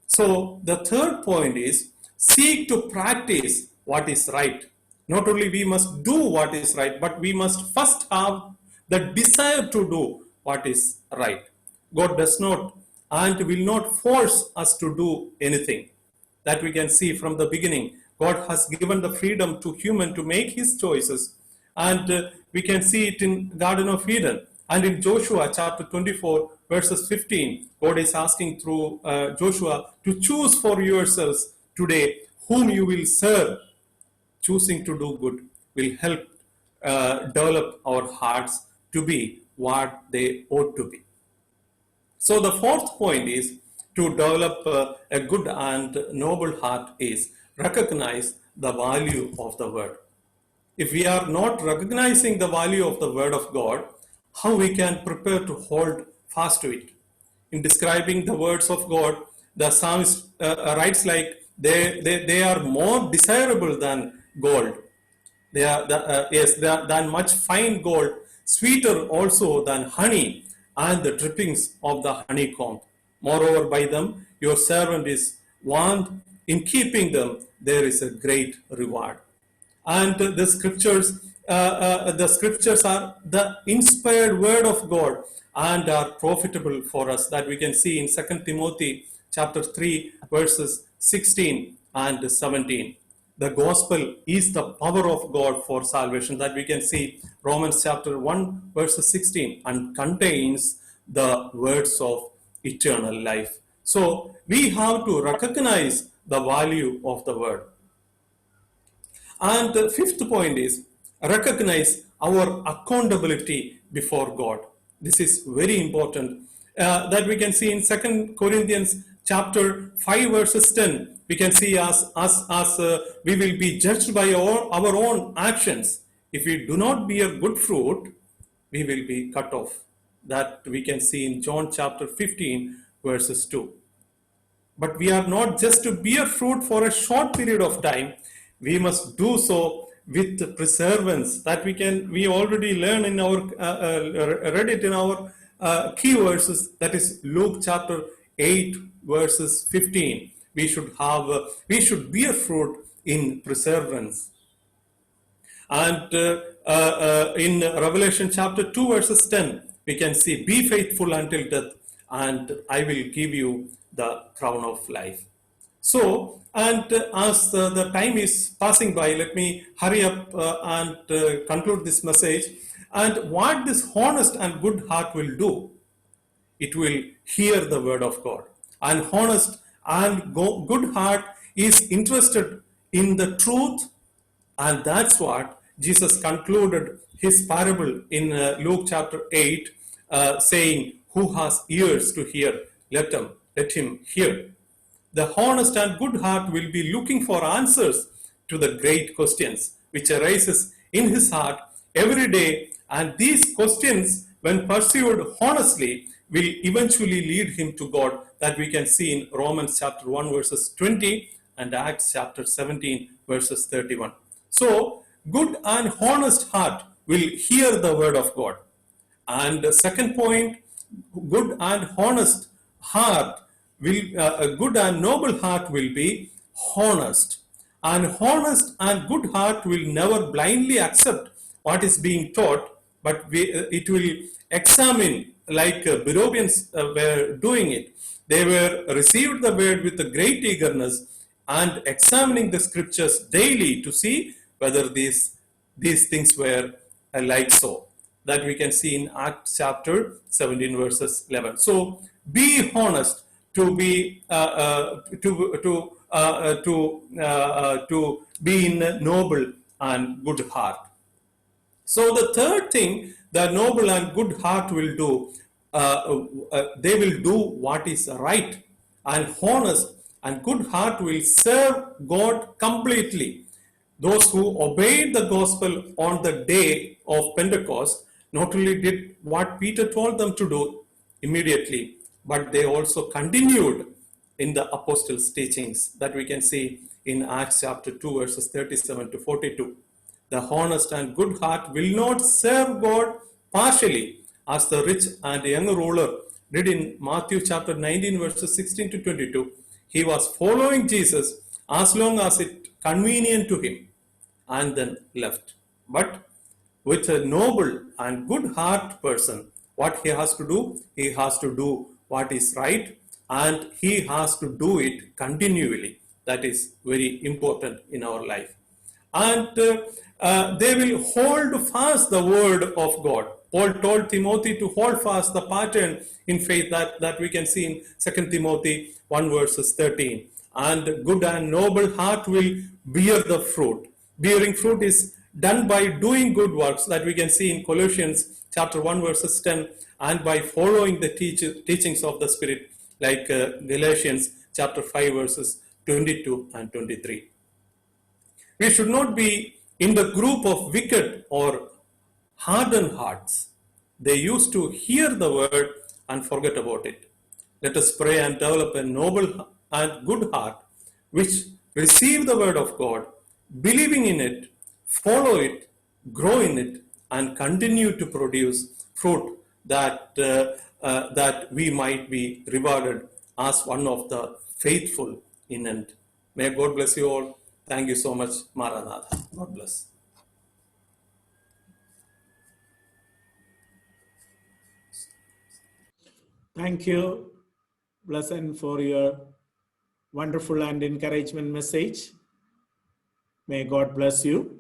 So the third point is seek to practice what is right. Not only we must do what is right, but we must first have the desire to do what is right. God does not and will not force us to do anything. That we can see from the beginning. God has given the freedom to human to make his choices. And we can see it in Garden of Eden. And in Joshua chapter 24 verses 15, God is asking through Joshua to choose for yourselves today whom you will serve. Choosing to do good will help develop our hearts to be what they ought to be. So the fourth point is to develop a good and noble heart is recognize the value of the word. If we are not recognizing the value of the word of God, how we can prepare to hold fast to it? In describing the words of God, the psalmist writes like they are more desirable than gold. They are than much fine gold, sweeter also than honey and the drippings of the honeycomb. Moreover, by them your servant is warned. In keeping them, there is a great reward. And the scriptures are the inspired word of God and are profitable for us. That we can see in 2 Timothy chapter 3 verses 16 and 17. the gospel is the power of God for salvation, that we can see Romans chapter 1 verse 16, and contains the words of eternal life. So we have to recognize the value of the word. And the fifth point is recognize our accountability before God. This is very important. That we can see in 2 Corinthians chapter 5 verses 10. We can see as we will be judged by our own actions. If we do not bear good fruit, we will be cut off. That we can see in John chapter 15 verses 2. But we are not just to bear fruit for a short period of time. We must do so with perseverance. That we already learn in our read it in our key verses. That is Luke chapter 8 verses 15. We should bear fruit in perseverance. And in Revelation chapter 2 verses 10, we can see, be faithful until death, and I will give you the crown of life. So, and as the time is passing by, let me hurry up and conclude this message. And what this honest and good heart will do, it will hear the word of God. And honest and good heart is interested in the truth, and that's what Jesus concluded his parable in Luke chapter 8, saying, who has ears to hear, let him hear. The honest and good heart will be looking for answers to the great questions which arises in his heart every day, and these questions, when pursued honestly, will eventually lead him to God, that we can see in Romans chapter 1 verses 20 and Acts chapter 17 verses 31. So, good and honest heart will hear the word of God. And the second point, good and honest heart will, a good and noble heart will be honest. And honest and good heart will never blindly accept what is being taught, but it will examine, like Beroeans were doing it. They were received the word with a great eagerness and examining the scriptures daily to see whether these things were like so. That we can see in Acts chapter 17 verses 11. So be honest to be to be in a noble and good heart. So the third thing the noble and good heart will do, they will do what is right, and honest and good heart will serve God completely. Those who obeyed the gospel on the day of Pentecost not only did what Peter told them to do immediately, but they also continued in the apostles' teachings, that we can see in Acts chapter 2 verses 37 to 42. The honest and good heart will not serve God partially, as the rich and young ruler did in Matthew chapter 19 verses 16 to 22. He was following Jesus as long as it convenient to him, and then left. But with a noble and good heart person, what he has to do? He has to do what is right, and he has to do it continually. That is very important in our life. And they will hold fast the word of God. Paul told Timothy to hold fast the pattern in faith that we can see in 2 Timothy 1 verses 13. And good and noble heart will bear the fruit. Bearing fruit is done by doing good works, that we can see in Colossians chapter 1 verses 10, and by following the teachings of the Spirit, like Galatians chapter 5 verses 22 and 23. We should not be in the group of wicked or hardened hearts. They used to hear the word and forget about it. Let us pray and develop a noble and good heart, which receive the word of God, believing in it, follow it, grow in it, and continue to produce fruit that we might be rewarded as one of the faithful in end. May God bless you all. Thank you so much. Maranatha. God bless. Thank you, Blessing, for your wonderful and encouragement message. May God bless you.